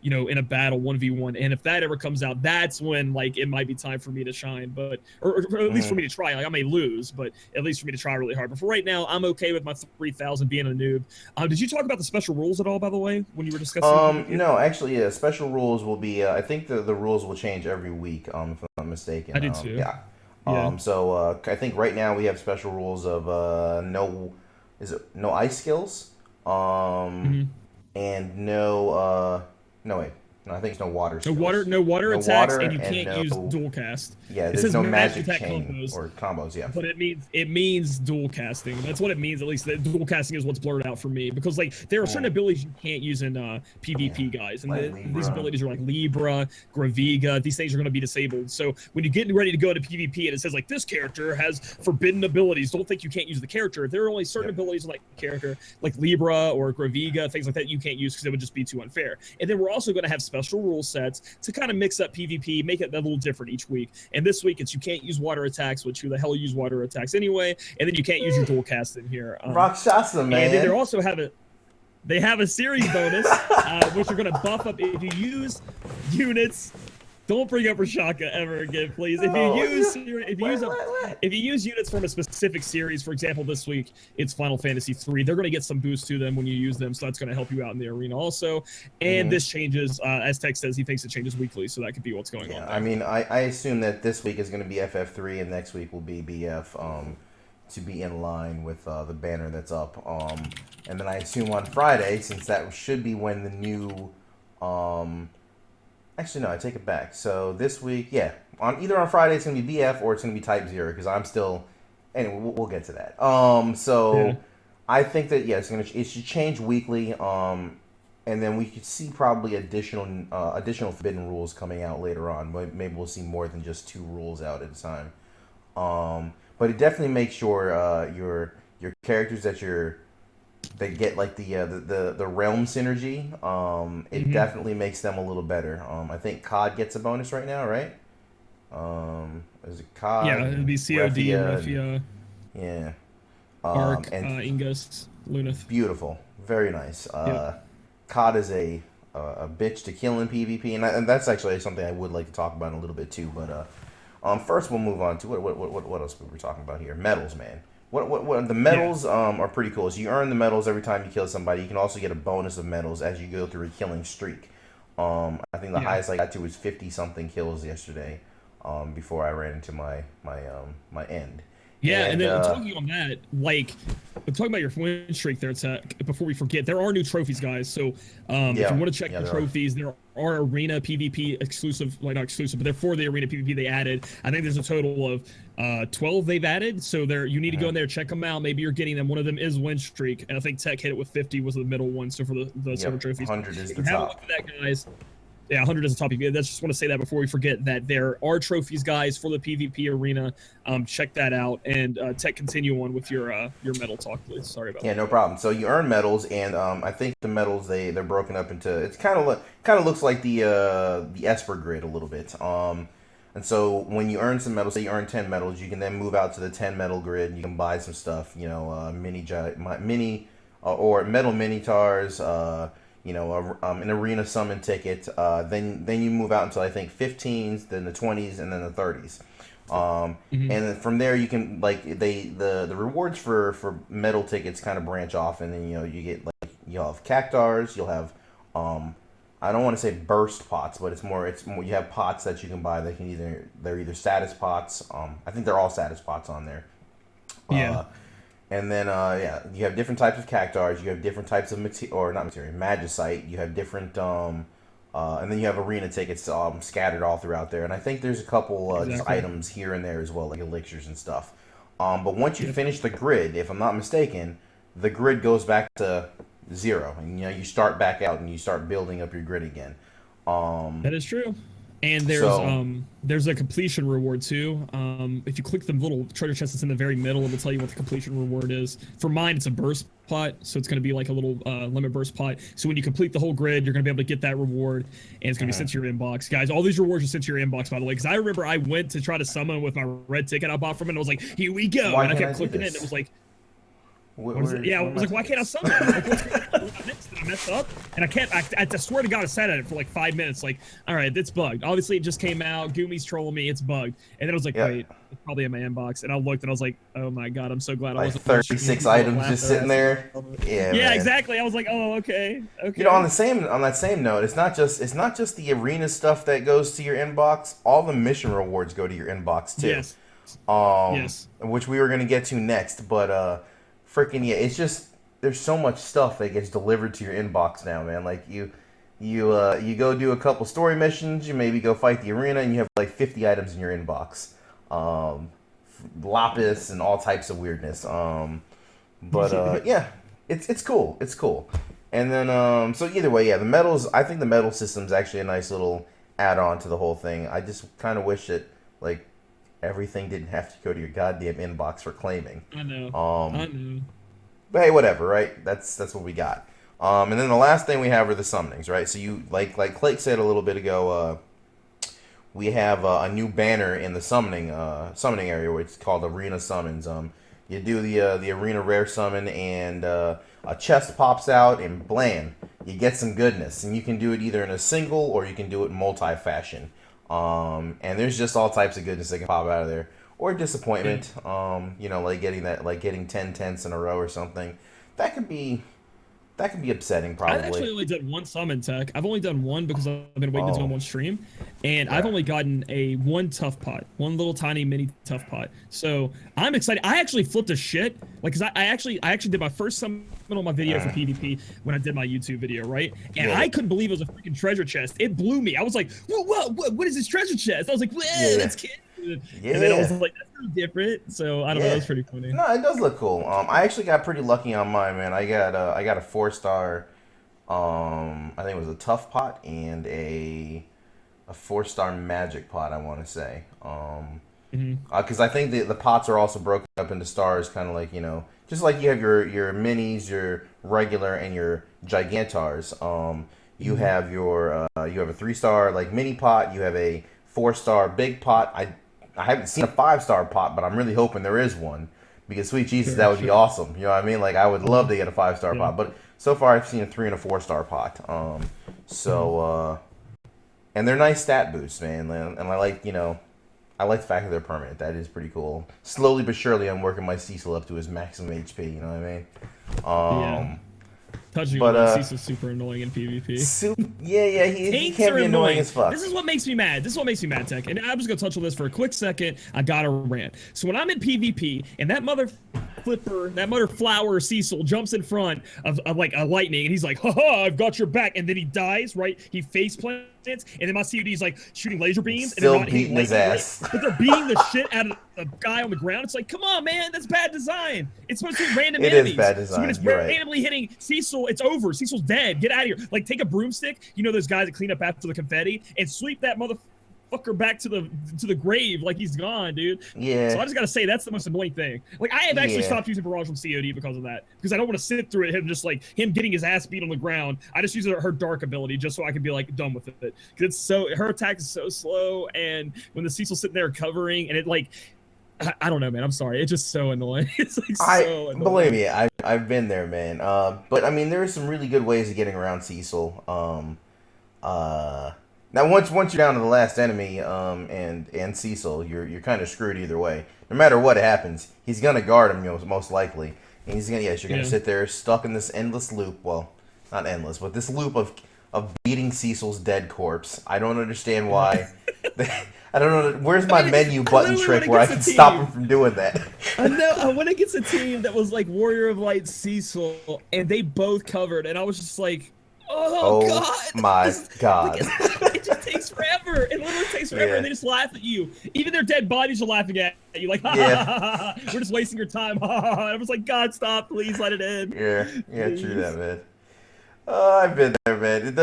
In a battle 1v1, and if that ever comes out, that's when like it might be time for me to shine, but or at least for me to try. Like, I may lose, but at least for me to try really hard. But for right now, I'm okay with my 3,000 being a noob. Did you talk about the special rules at all, by the way, when you were discussing? No, actually, yeah. Special rules will be. I think the rules will change every week. If I'm not mistaken. I did too. Yeah. So I think right now we have special rules of no ice skills, and no. No, wait. No, I think it's no water skills. No water attacks, and you can't use dual cast. Yeah, there's no magic chain combos, or combos, yeah. But it means dual casting. That's what it means, at least. That dual casting is what's blurred out for me. Because, like, there are certain abilities you can't use in PvP, guys. And like these abilities are like Libra, Graviga. These things are going to be disabled. So when you're getting ready to go to PvP and it says, like, this character has forbidden abilities, don't think you can't use the character. There are only certain abilities like character, like Libra or Graviga, things like that you can't use because it would just be too unfair. And then we're also going to have special rule sets to kind of mix up PvP, make it a little different each week. And this week it's you can't use water attacks, which who the hell use water attacks anyway, and then you can't use your dual cast in here. Rakshasa, man. And then they also have a series bonus, which are going to buff up if you use units. Don't bring up Rashaka ever again, please. If you use units from a specific series, for example, this week it's Final Fantasy III, they're going to get some boost to them when you use them, so that's going to help you out in the arena also. And this changes, as Tech says, he thinks it changes weekly, so that could be what's going on there. I mean, I assume that this week is going to be FF3 and next week will be BF, to be in line with the banner that's up. And then I assume on Friday, since that should be when the new actually, no, I take it back. So this week, either on Friday it's going to be BF or it's going to be Type 0 because I'm still... Anyway, we'll get to that. I think that, it should change weekly, and then we could see probably additional forbidden rules coming out later on. Maybe we'll see more than just 2 rules out at a time. But it definitely makes sure your characters they get like the realm synergy. It definitely makes them a little better. I think COD gets a bonus right now, right? Is it COD? Yeah, it'd be COD and Refia. Yeah. Arc, Ingus, Lunith. Beautiful, very nice. COD is a bitch to kill in PvP, and that's actually something I would like to talk about in a little bit too. But first we'll move on to what else were we talking about here? Medals, man. What the medals are pretty cool. So you earn the medals every time you kill somebody. You can also get a bonus of medals as you go through a killing streak. I think the highest I got to was 50 something kills yesterday. Before I ran into my end. Yeah, and then talking on that, like, talking about your win streak there, before we forget, there are new trophies, guys. So if you want to check the trophies, there are arena PvP exclusive, like not exclusive, but they're for the arena PvP they added. I think there's a total of 12 they've added. So you need to go in there, check them out. Maybe you're getting them. One of them is win streak, and I think Tech hit it with 50 was the middle one. So for the silver trophies, 100 is the top. top. Have a look at that, guys. Yeah, 100 is the top. I just want to say that before we forget that there are trophies, guys, for the PvP arena. Check that out, and Tech, continue on with your medal talk, please. Sorry about that. Yeah, no problem. So you earn medals, and I think the medals they're broken up into. It's kind of looks like the Esper grid a little bit. And so when you earn some medals, say you earn 10 medals, you can then move out to the 10 medal grid, and you can buy some stuff. You know, mini or metal minotaurs. You know, an arena summon ticket. Then you move out until I think 15s, then the 20s, and then the 30s. And then from there you can the rewards for metal tickets kind of branch off, and then you get you'll have cactars, you'll have I don't want to say burst pots, but it's more you have pots that you can buy that they're either status pots. I think they're all status pots on there. Yeah. And then, you have different types of cactars. You have different types of magicite. You have different, and then you have arena tickets scattered all throughout there. And I think there's a couple just items here and there as well, like elixirs and stuff. But once you finish the grid, if I'm not mistaken, the grid goes back to 0, and you start back out and you start building up your grid again. That is true. And there's a completion reward too. If you click the little treasure chest that's in the very middle, it will tell you what the completion reward is. For mine, it's a burst pot, so it's going to be like a little limit burst pot. So when you complete the whole grid, you're going to be able to get that reward, and it's going to be sent to your inbox. Guys, all these rewards are sent to your inbox, by the way, because I remember I went to try to summon with my red ticket I bought from it, and I was like, here we go. And I kept clicking it, and it was like, I was like, why can't I summon? Like, did I mess up? And I swear to God, I sat at it for like 5 minutes. Like, all right, it's bugged. Obviously, it just came out. Gumi's trolling me. It's bugged. And then I was like, wait, it's probably in my inbox. And I looked, and I was like, oh my God, I'm so glad I wasn't. 36 items just sitting there. Yeah, man. Exactly. I was like, oh, okay. You know, on that same note, it's not just the arena stuff that goes to your inbox. All the mission rewards go to your inbox too. Yes. Yes. Which we were gonna get to next, but freaking it's just there's so much stuff that gets delivered to your inbox now, man. Like you go do a couple story missions, you maybe go fight the arena, and you have like 50 items in your inbox, lapis and all types of weirdness. It's cool. It's cool. And then so either way, the medals. I think the medal system's actually a nice little add-on to the whole thing. I just kind of wish that like everything didn't have to go to your goddamn inbox for claiming. I know. I know. But hey, whatever, right? That's what we got. And then the last thing we have are the summonings, right? So you like Clake said a little bit ago, we have a new banner in the summoning area, which is called Arena Summons. You do the arena rare summon, and a chest pops out, and blam, you get some goodness. And you can do it either in a single or you can do it in multi-fashion. And there's just all types of goodness that can pop out of there, or disappointment. Like getting 10 tenths in a row or something. That could be upsetting, probably. I actually only did one summon, Tech. I've only done one because I've been waiting to do on one stream, and I've only gotten one tough pot, one little tiny mini tough pot. So I'm excited. I actually flipped a shit, like, cause I actually did my first summon on my video for PvP when I did my YouTube video, right? And I couldn't believe it was a freaking treasure chest. It blew me. I was like, what is this treasure chest? I was like, that's kid. And then I was like, that's really different. So I don't know, it was pretty funny. No, it does look cool. I actually got pretty lucky on mine, man. I got a 4-star. I think it was a tough pot and a 4-star magic pot, I want to say. Because I think the pots are also broken up into stars, kind of like, just like you have your minis, your regular, and your gigantars. You have you have a 3-star like mini pot. You have a 4-star big pot. I haven't seen a 5-star pot, but I'm really hoping there is one, because sweet Jesus, that would be awesome. You know what I mean? Like, I would love to get a 5-star pot, but so far I've seen a 3 and a 4-star pot. And they're nice stat boosts, man. And I like, I like the fact that they're permanent. That is pretty cool. Slowly but surely, I'm working my Cecil up to his maximum HP. You know what I mean? Yeah. Touching But on Cecil's super annoying in PvP. Yeah, he can be annoying as fuck. This is what makes me mad. This is what makes me mad, Tech. And I'm just gonna touch on this for a quick second. I gotta rant. So when I'm in PvP and that mother flower Cecil jumps in front of like a lightning and he's like, haha, I've got your back, and then he dies, right? He face plants, and then my COD is like shooting laser beams Still and they're not beating his ass. right? But they're beating the shit out of the guy on the ground. It's like, come on, man, that's bad design. It's supposed to be random enemies. It is bad design. So when it's randomly hitting Cecil, it's over. Cecil's dead. Get out of here. Like, take a broomstick, you know those guys that clean up after the confetti, and sweep that motherfucker back to the grave like he's gone, dude. Yeah. So I just gotta say that's the most annoying thing. Like, I have actually stopped using Barrage on COD because of that, because I don't want to sit through it, him just like him getting his ass beat on the ground. I just use her dark ability just so I can be like done with it, because it's so, her attack is so slow, and when the Cecil's sitting there covering and it like, I don't know, man. I'm sorry. It's just so annoying. It's like so annoying. Believe me, I've been there, man. But I mean, there are some really good ways of getting around Cecil. Now once you're down to the last enemy, and Cecil, you're kind of screwed either way. No matter what happens, he's gonna guard him, most likely, and he's gonna you're gonna sit there stuck in this endless loop. Well, not endless, but this loop of beating Cecil's dead corpse. I don't understand why. I don't know. Where's my menu button trick where I can stop him from doing that? I know. When it gets a team that was like Warrior of Light Cecil, and they both covered, and I was just like, oh God. My God. Like, it just takes forever. It literally takes forever, and they just laugh at you. Even their dead bodies are laughing at you, like, ha ha ha ha. We're just wasting your time. Ha ha ha. I was like, God, stop, please, let it end. Yeah, true that, man. I've been there, man.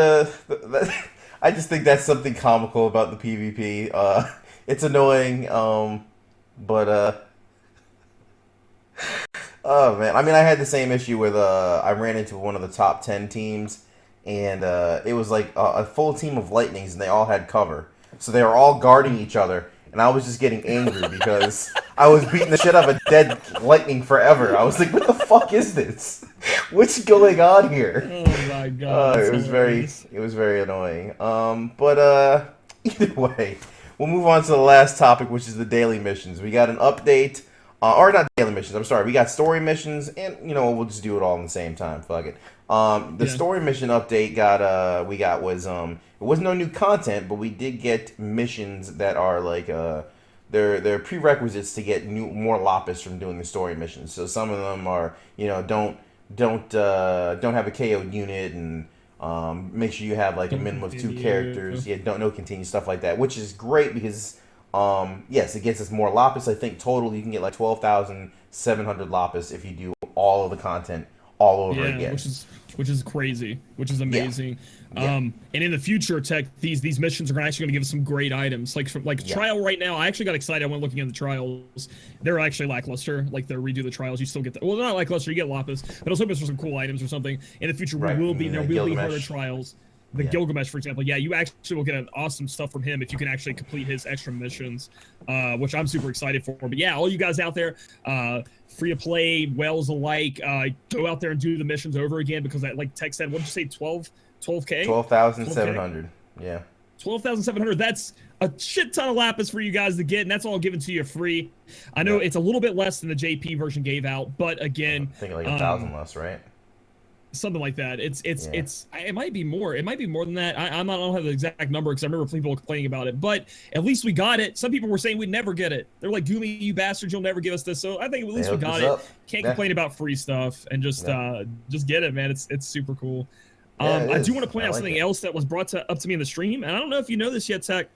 I just think that's something comical about the PvP. It's annoying, but oh man. I mean, I had the same issue with I ran into one of the top 10 teams, and it was like a full team of Lightnings, and they all had cover, so they were all guarding each other, and I was just getting angry because I was beating the shit out of a dead Lightning forever. I was like, what the fuck is this? What's going on here? Oh my God. It was very annoying. But either way, we'll move on to the last topic, which is the daily missions. We got an update, or not daily missions, I'm sorry. We got story missions, and we'll just do it all in the same time. Fuck it. The story mission update was it was no new content, but we did get missions that are like they're prerequisites to get more lapis from doing the story missions. So some of them are don't have a KO unit, and make sure you have like a minimum of 2 characters. No continue, stuff like that, which is great because yes, it gets us more lapis. I think total you can get like 12,700 lapis if you do all of the content all over again. Which is crazy, which is amazing. And in the future, Tech, these missions are actually going to give us some great items. Like trial right now, I actually got excited. I went looking at the trials. They're actually lackluster. Like, they redo the trials, you still get well, not lackluster, you get lapis, but I was hoping for some cool items or something. In the future, there will be harder trials. The Gilgamesh, for example, you actually will get an awesome stuff from him if you can actually complete his extra missions, which I'm super excited for. But yeah, all you guys out there, free to play, whales alike, go out there and do the missions over again, because that, like Tech said, what did you say, 12K? 12,700. Yeah. 12,700. That's a shit ton of lapis for you guys to get, and that's all given to you free. I know it's a little bit less than the JP version gave out, but again, I think like 1,000 less, right? Something like that. It might be more. It might be more than that. I don't have the exact number because I remember people complaining about it. But at least we got it. Some people were saying we'd never get it. They're like, Goomy, you bastards, you'll never give us this. So I think at least we got it. Can't complain about free stuff, and just get it, man. It's super cool. I do want to point out something else that was brought up to me in the stream, and I don't know if you know this yet, Tech,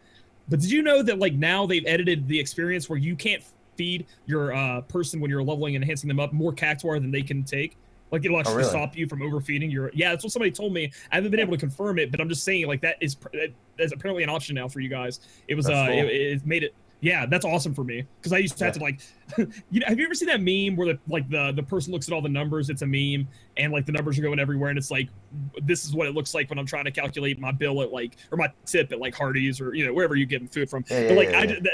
but did you know that like now they've edited the experience where you can't feed your person when you're leveling and enhancing them up more cactuar than they can take? Like, it'll actually stop you from overfeeding your... Yeah, that's what somebody told me. I haven't been able to confirm it, but I'm just saying, like, that's apparently an option now for you guys. It was, it made it... Yeah, that's awesome for me. Because I used to have to, like, have you ever seen that meme where the person looks at all the numbers? It's a meme, and like the numbers are going everywhere, and it's like, this is what it looks like when I'm trying to calculate my bill at like, or my tip at like Hardee's or wherever you're getting food from. Yeah, But like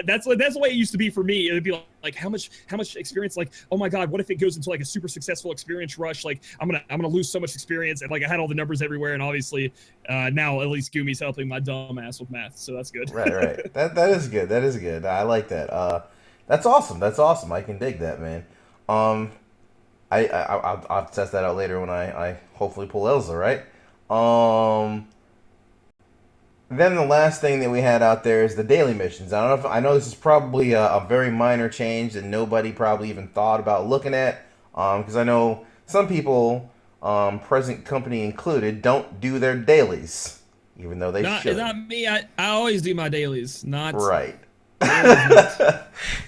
that's the way it used to be for me. It'd be like how much experience? Like, oh my god, what if it goes into like a super successful experience rush? Like I'm gonna lose so much experience, and like I had all the numbers everywhere, and obviously now at least Gumi's helping my dumb ass with math, so that's good. Right. That is good. That is good. I like that. That's awesome. That's awesome. I can dig that, man. I'll test that out later when I hopefully pull Elsa, right? Then the last thing that we had out there is the daily missions. I know this is probably a very minor change that nobody probably even thought about looking at, because I know some people, present company included, don't do their dailies, even though they should. Not me. I always do my dailies. Not right.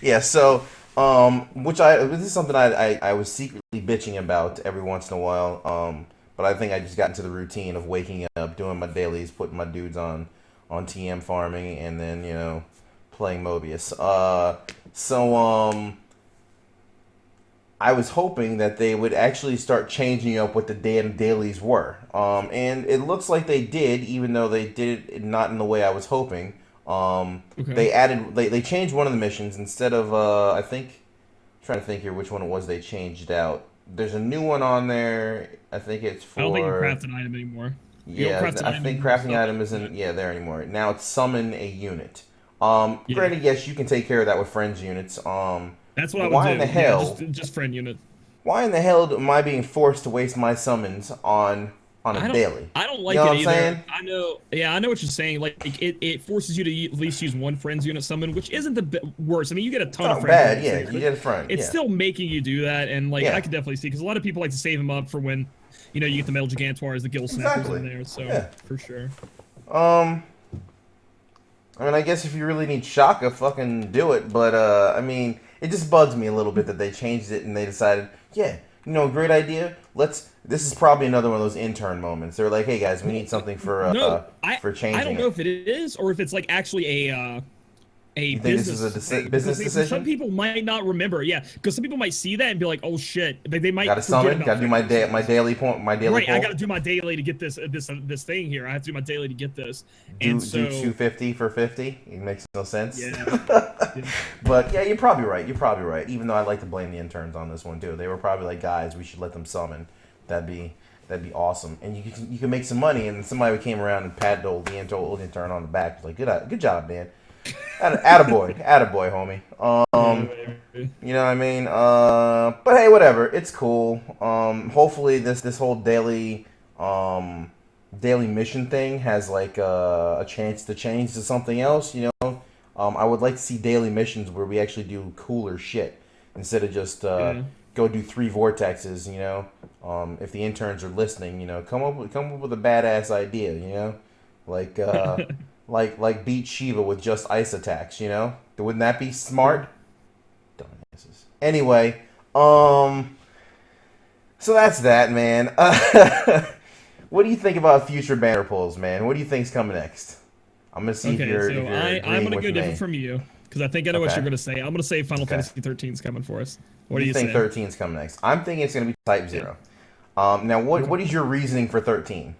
Yeah. So. This is something I was secretly bitching about every once in a while. But I think I just got into the routine of waking up, doing my dailies, putting my dudes on TM farming, and then playing Mobius. I was hoping that they would actually start changing up what the damn dailies were. And it looks like they did, even though they did it not in the way I was hoping. Okay. They changed one of the missions instead of I'm trying to think here which one it was they changed out. There's a new one on there. I think it's for. I don't think you craft an item anymore. Yeah, I think crafting item isn't there anymore. Now it's summon a unit. Granted, yes, you can take care of that with friends units. That's what I would do. Why in the hell? Just friend unit. Why in the hell am I being forced to waste my summons on a daily? I don't like you know it what either. I'm saying? I know. Yeah, I know what you're saying. Like it forces you to at least use one friend's unit summon, which isn't the worst. I mean, you get a ton of friends. Bad, yeah. You get a friend. It's still making you do that, and like I can definitely see because a lot of people like to save them up for when you get the Metal Gigantoirs, the Gill Snappers in there. So for sure. I mean, I guess if you really need Shaka, fucking do it. But I mean, it just bugs me a little bit that they changed it and they decided, great idea. This is probably another one of those intern moments. They're like, hey guys, we need something for changing. I don't know if it is or if it's like actually a you think business. This is a business decision? Some people might not remember, because some people might see that and be like, "Oh shit!" They might gotta summon. Gotta do my daily right, point. I gotta do my daily to get this thing here. I have to do my daily to get this. Do 250 for 50. It makes no sense. Yeah. But yeah, you're probably right. Even though I like to blame the interns on this one too. They were probably like, guys, we should let them summon. That'd be awesome. And you can make some money. And somebody came around and patted the old intern on the back. Like, good job, man. Attaboy, homie. You know what I mean? But hey, whatever. It's cool. Hopefully this whole daily mission thing has like a chance to change to something else. I would like to see daily missions where we actually do cooler shit instead of just go do 3 vortexes. If the interns are listening, come up with a badass idea. Like beat Shiva with just ice attacks, Wouldn't that be smart? Dumbasses. Anyway, so that's that, man. What do you think about future banner pulls, man? What do you think's coming next? I'm gonna see if you're I'm gonna go different from you because I think I know what you're gonna say. I'm gonna say Final Fantasy 13 is coming for us. What do you think? 13 is coming next. I'm thinking it's gonna be Type 0. Now, what is your reasoning for 13?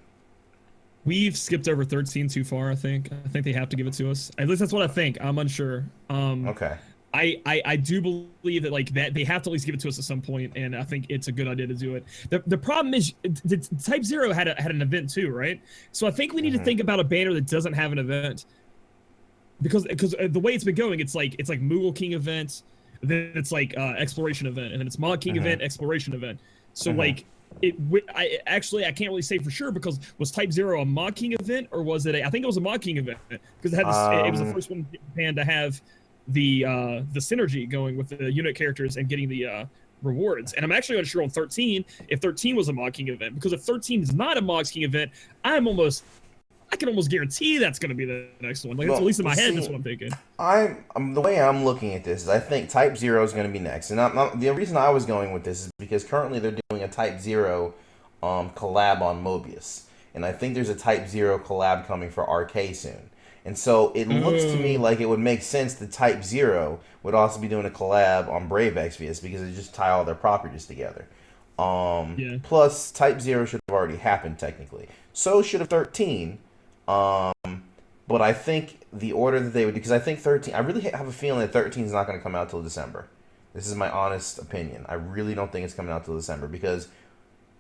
We've skipped over 13 too far, I think. I think they have to give it to us. At least that's what I think. I'm unsure. Okay. I do believe that like that they have to at least give it to us at some point, and I think it's a good idea to do it. The problem is Type 0 had an event too, right? So I think we need to think about a banner that doesn't have an event. Because the way it's been going, it's like Moogle King event, then it's like exploration event, and then it's Mod King event, exploration event. So like I can't really say for sure because was Type 0 a Mod King event or was it I think it was a Mod King event because it had it was the first one in Japan to have the synergy going with the unit characters and getting the rewards. And I'm actually unsure on 13 if 13 was a Mod King event because if 13 is not a Mod King event, I can almost guarantee that's going to be the next one. Like that's at least in my head. That's what I'm thinking. The way I'm looking at this is I think Type 0 is going to be next, and the reason I was going with this is because currently they're doing a Type 0 collab on Mobius, and I think there's a Type 0 collab coming for RK soon. And so it looks to me like it would make sense that Type Zero would also be doing a collab on Brave Exvius because they just tie all their properties together. Yeah. Plus, Type Zero should have already happened technically. So should have 13. But I think the order that they would do, because I think 13, I really have a feeling that 13 is not going to come out till December. This is my honest opinion. I really don't think it's coming out till December because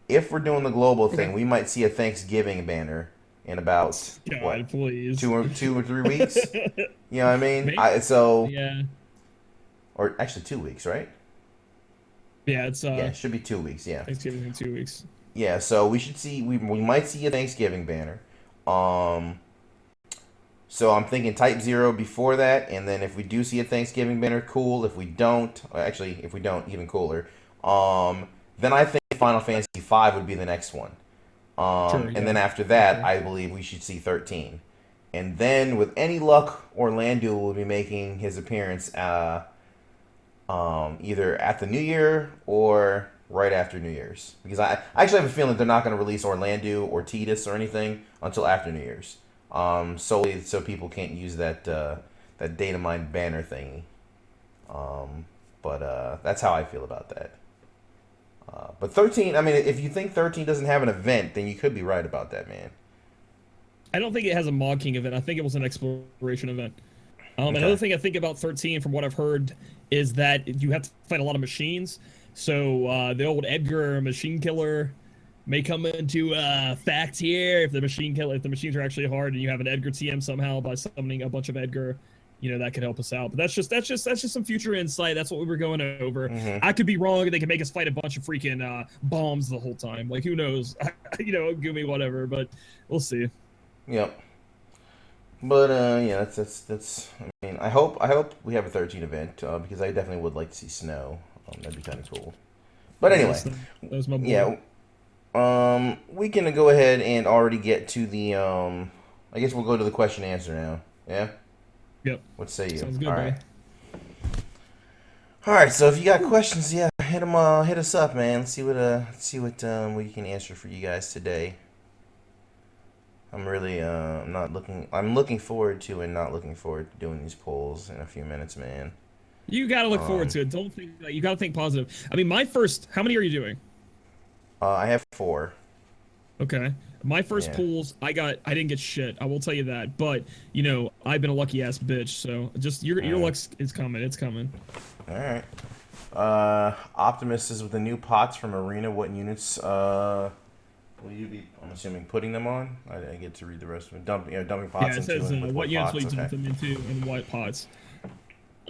if we're doing the global thing, we might see a Thanksgiving banner in about God, please. two or 3 weeks. You know what I mean? Maybe. Yeah. Or actually 2 weeks, right? Yeah, it's yeah, it should be 2 weeks. Yeah, Thanksgiving in 2 weeks. Yeah, so we should see. We might see a Thanksgiving banner. So I'm thinking Type Zero before that, and then if we do see a Thanksgiving banner, cool. If we don't, if we don't, even cooler. Then I think Final Fantasy V would be the next one. Sure, yeah. And then after that, I believe we should see 13. And then, with any luck, Orlando will be making his appearance either at the New Year or right after New Year's. Because I actually have a feeling they're not going to release Orlando or Tidus or anything until after New Year's. Solely so people can't use that data mine banner thingy. But that's how I feel about that. But 13, I mean, if you think 13 doesn't have an event, then you could be right about that, man. I don't think it has a Mod King event. I think it was an exploration event. Okay. Another thing I think about 13, from what I've heard, is that you have to fight a lot of machines. So the old Edgar machine killer may come into fact here if the machines are actually hard, and you have an Edgar TM somehow by summoning a bunch of Edgar. That could help us out. But that's just some future insight. That's what we were going over. Mm-hmm. I could be wrong. They could make us fight a bunch of freaking bombs the whole time. Like, who knows? Give me whatever. But we'll see. Yep. But yeah, that's. I mean, I hope we have a 13 event because I definitely would like to see snow. That'd be kind of cool. But anyway, that was my boy. Yeah. We can go ahead and already get to the. I guess we'll go to the question and answer now. Yeah. Yep. What say you? Sounds good, All right. All right. So if you got questions, yeah, hit us up, man. Let's see what we can answer for you guys today. I'm really I'm looking forward to and not looking forward to doing these polls in a few minutes, man. You gotta look forward to it. Don't think you gotta think positive. I mean, how many are you doing? I have 4. Okay. My first polls, I didn't get shit. I will tell you that. But I've been a lucky ass bitch. So just your luck is coming. It's coming. All right. Optimus is with the new pots from Arena. What units will you be? I'm assuming putting them on. I get to read the rest of it. Dumping pots. Yeah, it says what units will you dump them into and what pots.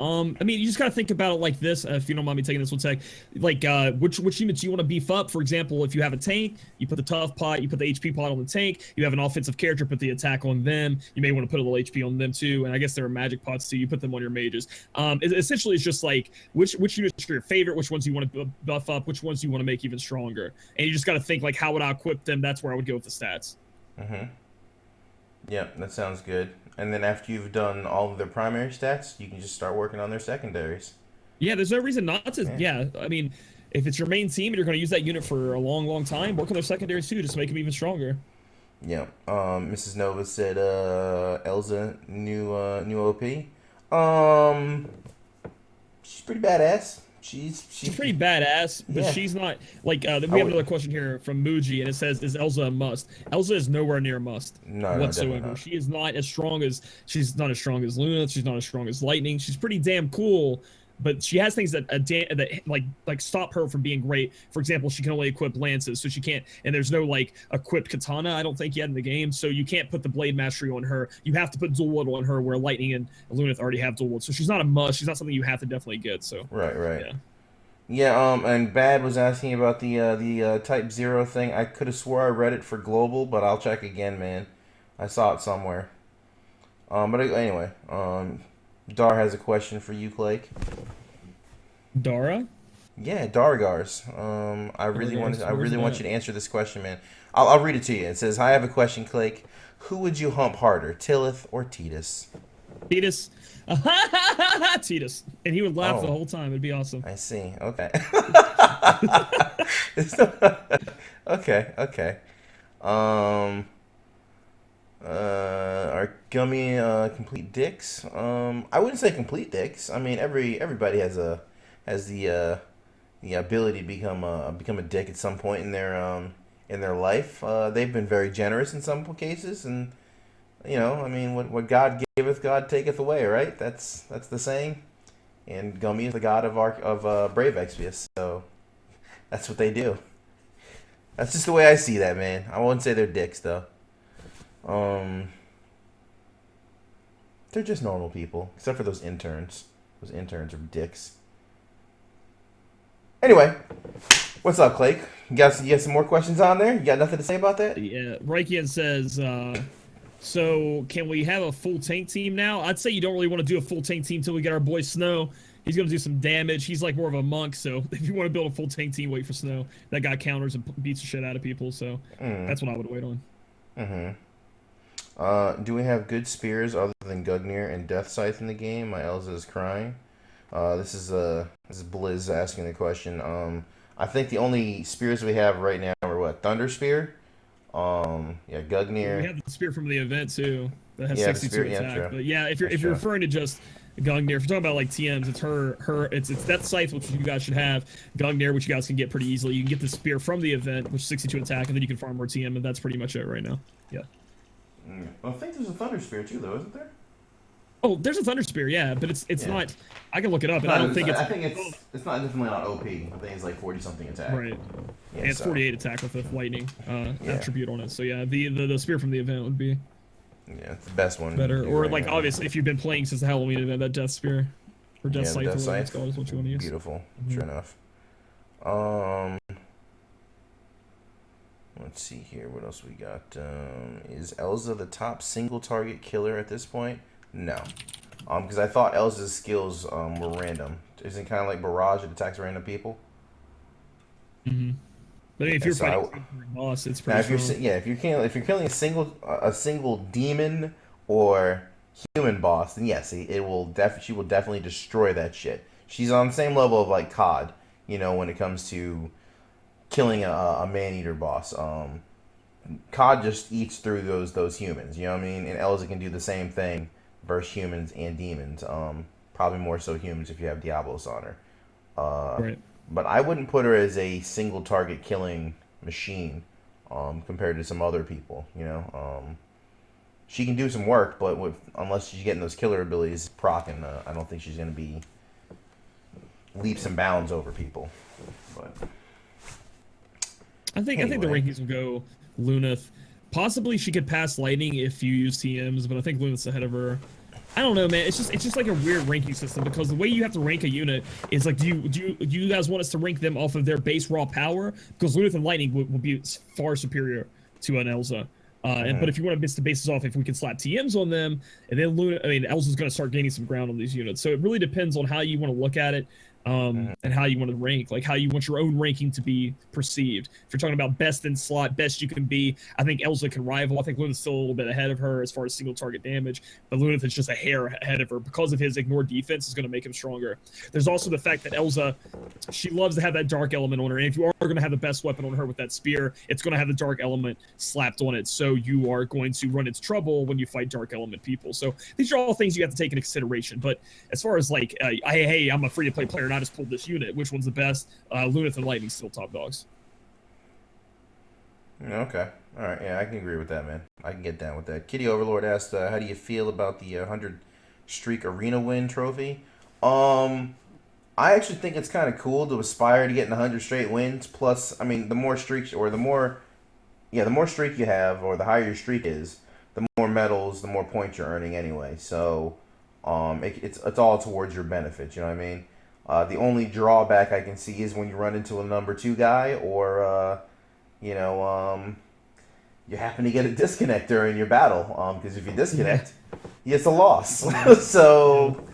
I mean, you just gotta think about it like this. If you don't mind me taking this one sec, like which units you want to beef up. For example, if you have a tank, you put the tough pot, you put the HP pot on the tank. You have an offensive character, put the attack on them. You may want to put a little HP on them too. And I guess there are magic pots too. You put them on your mages. Essentially, it's just like which units are your favorite, which ones you want to buff up, which ones you want to make even stronger. And you just gotta think like, how would I equip them? That's where I would go with the stats. Mm-hmm. Yeah, that sounds good. And then after you've done all of their primary stats, you can just start working on their secondaries. Yeah, there's no reason not to. Yeah, I mean, if it's your main team and you're going to use that unit for a long, long time, work on their secondaries too, just to make them even stronger. Yeah. Mrs. Nova said, Elsa, new OP. She's pretty badass. She's pretty badass, but she's not like. We have another question here from Muji, and it says, "Is Elsa a must?" Elsa is nowhere near a must whatsoever. Not. She is not as strong as Luna. She's not as strong as Lightning. She's pretty damn cool, but she has things that like stop her from being great. For example, she can only equip lances, so she can't. And there's no like equipped katana, I don't think, yet in the game. So you can't put the blade mastery on her. You have to put dual wield on her, where Lightning and Luna already have dual wield. So she's not a must. She's not something you have to definitely get. So right. Yeah. And Bad was asking about the Type Zero thing. I could have swore I read it for global, but I'll check again, man. I saw it somewhere. But anyway, Dar has a question for you, Clake. Dara? Yeah, Dargars. I really want you to answer this question, man. I'll read it to you. It says, "I have a question, Clake. Who would you hump harder, Tillith or Tidus?" Tidus. Tidus. And he would laugh the whole time. It'd be awesome. I see. Okay. Okay. Are Gummy complete dicks? I wouldn't say complete dicks. I mean, everybody has the ability to become a dick at some point in their life. They've been very generous in some cases, and I mean, what God giveth, God taketh away, right? That's the saying. And Gummy is the god of Brave Exvius, so that's what they do. That's just the way I see that, man. I wouldn't say they're dicks though. They're just normal people, except for those interns. Those interns are dicks. Anyway, what's up, Clay? You got some more questions on there? You got nothing to say about that? Yeah, Reikian says, so can we have a full tank team now? I'd say you don't really want to do a full tank team until we get our boy Snow. He's going to do some damage. He's like more of a monk, so if you want to build a full tank team, wait for Snow. That guy counters and beats the shit out of people, so that's what I would wait on. Do we have good spears other than Gugnir and Death Scythe in the game? My Elza is crying. This is Blizz asking the question. I think the only spears we have right now are what? Thunder Spear? Gugnir. We have the spear from the event too. That has 62 spear, attack. true. But yeah, if you're referring to just Gugnir, if you're talking about like TMs, it's it's Death Scythe, which you guys should have. Gugnir, which you guys can get pretty easily. You can get the spear from the event, which is 62 attack, and then you can farm more TM, and that's pretty much it right now. Yeah. I think there's a Thunder Spear too, though, isn't there? Oh, there's a Thunder Spear, yeah, but it's not. I can look it up, and I don't think it's. I think it's not definitely not OP. I think it's like 40 something attack. Right. Yeah, and it's 48 attack with the lightning attribute on it. So yeah, the spear from the event would be. Yeah, it's the best one. Better, or like obviously if you've been playing since the Halloween event, that Death Spear or Death Scythe or whatever it's called is what you want to use. Beautiful, sure enough. Let's see here. What else we got? Is Elza the top single target killer at this point? No. Because I thought Elza's skills were random. Isn't it kind of like Barrage, it attacks random people? But if you're fighting a boss, it's pretty strong. If you're killing a single demon or human boss, then yes, she will definitely destroy that shit. She's on the same level of like COD, when it comes to killing a man-eater boss. COD just eats through those humans, you know what I mean? And Elza can do the same thing versus humans and demons. Probably more so humans if you have Diablos on her. Right. But I wouldn't put her as a single target killing machine compared to some other people, She can do some work, but unless she's getting those killer abilities proccing, I don't think she's going to be leaps and bounds over people. But I think the rankings will go Luneth. Possibly she could pass Lightning if you use TMs, but I think Luneth's ahead of her. I don't know, man. It's just like a weird ranking system because the way you have to rank a unit is like, do you guys want us to rank them off of their base raw power? Because Luneth and Lightning will be far superior to an Elza. But if you want to base the bases off, if we can slap TMs on them, and then Elza's going to start gaining some ground on these units. So it really depends on how you want to look at it. And how you want to rank, like how you want your own ranking to be perceived. If you're talking about best in slot, best you can be, I think Elza can rival. I think Luneth's still a little bit ahead of her as far as single target damage, but Luneth is just a hair ahead of her because of his ignored defense is going to make him stronger. There's also the fact that Elza, she loves to have that dark element on her, and if you are going to have the best weapon on her with that spear, it's going to have the dark element slapped on it, so you are going to run into trouble when you fight dark element people. So these are all things you have to take into consideration. But as far as like, hey, I'm a free-to-play player, and I just pulled this unit. Which one's the best? Luneth and Lightning still top dogs. Okay. All right. Yeah, I can agree with that, man. I can get down with that. Kitty Overlord asked, how do you feel about the 100 streak arena win trophy? I actually think it's kind of cool to aspire to getting 100 straight wins. Plus, I mean, the more streaks or the more streak you have or the higher your streak is, the more medals, the more points you're earning anyway. So, it's all towards your benefit. You know what I mean? The only drawback I can see is when you run into a number 2 guy or, you happen to get a disconnect during your battle. Because if you disconnect, it's a loss. So,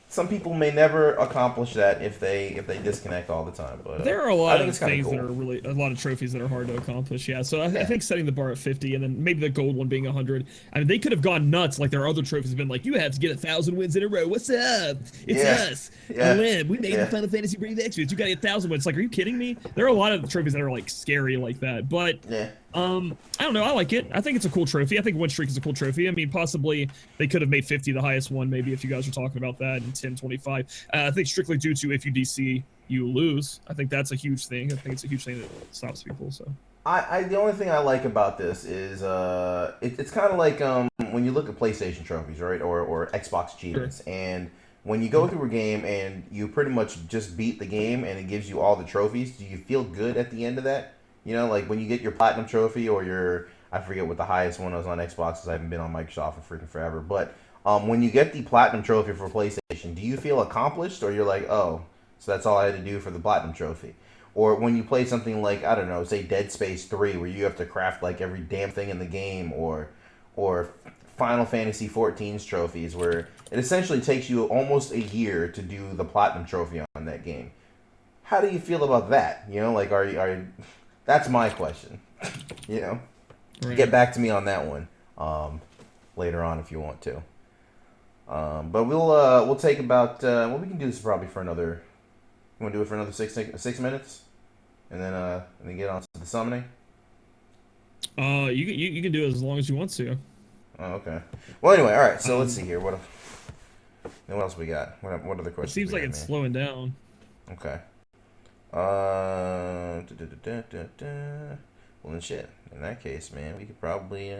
some people may never accomplish that if they disconnect all the time. But there are a lot of things that are really a lot of trophies that are hard to accomplish. Yeah, so I think setting the bar at 50 and then maybe the gold one being 100. I mean, they could have gone nuts like their other trophies have been like, you have to get 1,000 wins in a row. What's up? It's us. We made the Final Fantasy Brave Exvius. You got 1,000 wins. Like, are you kidding me? There are a lot of trophies that are like scary like that, but. I don't know. I like it. I think it's a cool trophy. I think win streak is a cool trophy. I mean, possibly they could have made 50 the highest one, maybe if you guys are talking about that, and 10, 25. I think strictly due to if you DC, you lose. I think that's a huge thing. I think it's a huge thing that stops people. So. The only thing I like about this is it's kind of like when you look at PlayStation trophies, right, or Xbox achievements, Sure. and when you go through a game and you pretty much just beat the game and it gives you all the trophies, do you feel good at the end of that? You know, like when you get your platinum trophy or your, I forget what the highest one was on Xbox because I haven't been on Microsoft for freaking forever, but when you get the platinum trophy for PlayStation, do you feel accomplished or you're like, oh, so that's all I had to do for the platinum trophy? Or when you play something like, I don't know, say Dead Space 3, where you have to craft like every damn thing in the game, or Final Fantasy 14's trophies, where it essentially takes you almost a year to do the platinum trophy on that game. How do you feel about that? You know, like are you that's my question. You know, Right. get back to me on that one later on if you want to. But we'll take about well, we can do this probably for another. You want to do it for another six minutes, and then get on to the summoning. You can do it as long as you want to. Oh, okay. Well, anyway, all right. So let's see here. What else we got? What other It questions? seems we like got, it's man? slowing down. Okay. Well then, shit. In that case, man, we could probably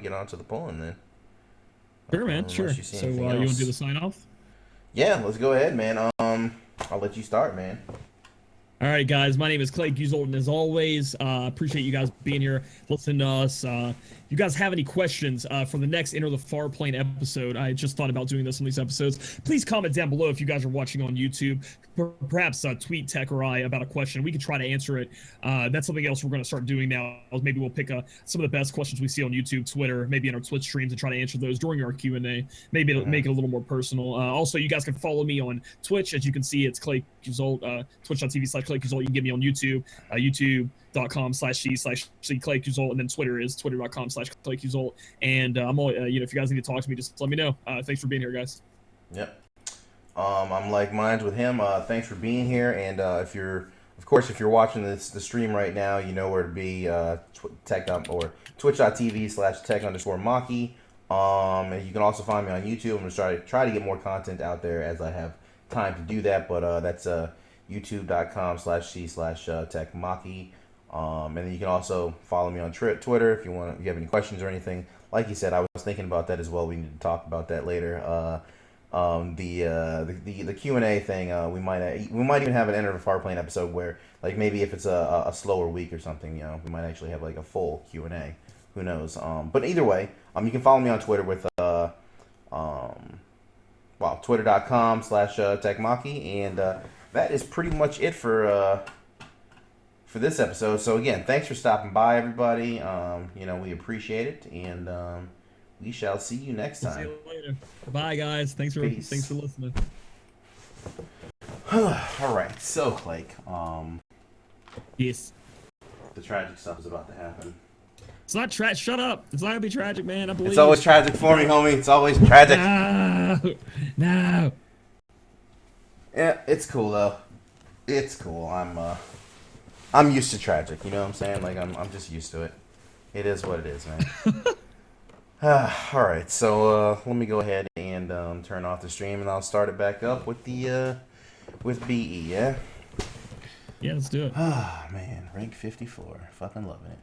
get on to the polling then. Sure, man. Unless Sure. you see So you anything want to else. do the sign off? Yeah, let's go ahead, man. I'll let you start, man. All right, guys. My name is Clay Guzold, and as always, appreciate you guys being here, listening to us. You guys have any questions for the next Enter the Farplane episode? I just thought about doing this on these episodes. Please comment down below if you guys are watching on YouTube. Perhaps tweet Tech or I about a question. We can try to answer it. That's something else we're going to start doing now. Maybe we'll pick some of the best questions we see on YouTube, Twitter, maybe in our Twitch streams, and try to answer those during our Q&A. Maybe it'll make it a little more personal. Also, you guys can follow me on Twitch. As you can see, it's Clay Guzold, twitch.tv/Clay Guzold. You can get me on YouTube, youtube.com/c/Clay Guzold, and then Twitter is twitter.com/Clay Guzold. And I'm all, if you guys need to talk to me, just let me know. Thanks for being here, guys. Yep. I'm like minds with him. Thanks for being here. And if you're watching the stream right now, you know where to be. Tech or twitch.tv/tech_Maki. And you can also find me on YouTube. I'm gonna try to get more content out there as I have time to do that. But that's youtube.com/c/techmaki. And then you can also follow me on Twitter if you have any questions or anything. Like you said, I was thinking about that as well. We need to talk about that later. The Q&A thing, we might even have an Enter the Farplane episode where, like, maybe if it's a slower week or something, you know, we might actually have like a full Q&A. Who knows? But either way, you can follow me on Twitter with twitter.com/techmaki, and that is pretty much it for this episode. So again, thanks for stopping by, everybody. We appreciate it, and we shall see you next time. See you later. Bye, guys. Thanks for listening. All right, so Clake, Yes. the tragic stuff is about to happen. It's not tragic. Shut up. It's not gonna be tragic, man. I believe. It's always tragic for me, homie. It's always tragic. No. Yeah, it's cool though. It's cool. I'm used to tragic. You know what I'm saying? Like I'm just used to it. It is what it is, man. All right, so let me go ahead and turn off the stream, and I'll start it back up with the with BE. Yeah. Yeah, let's do it. Ah, man, rank 54. Fucking loving it.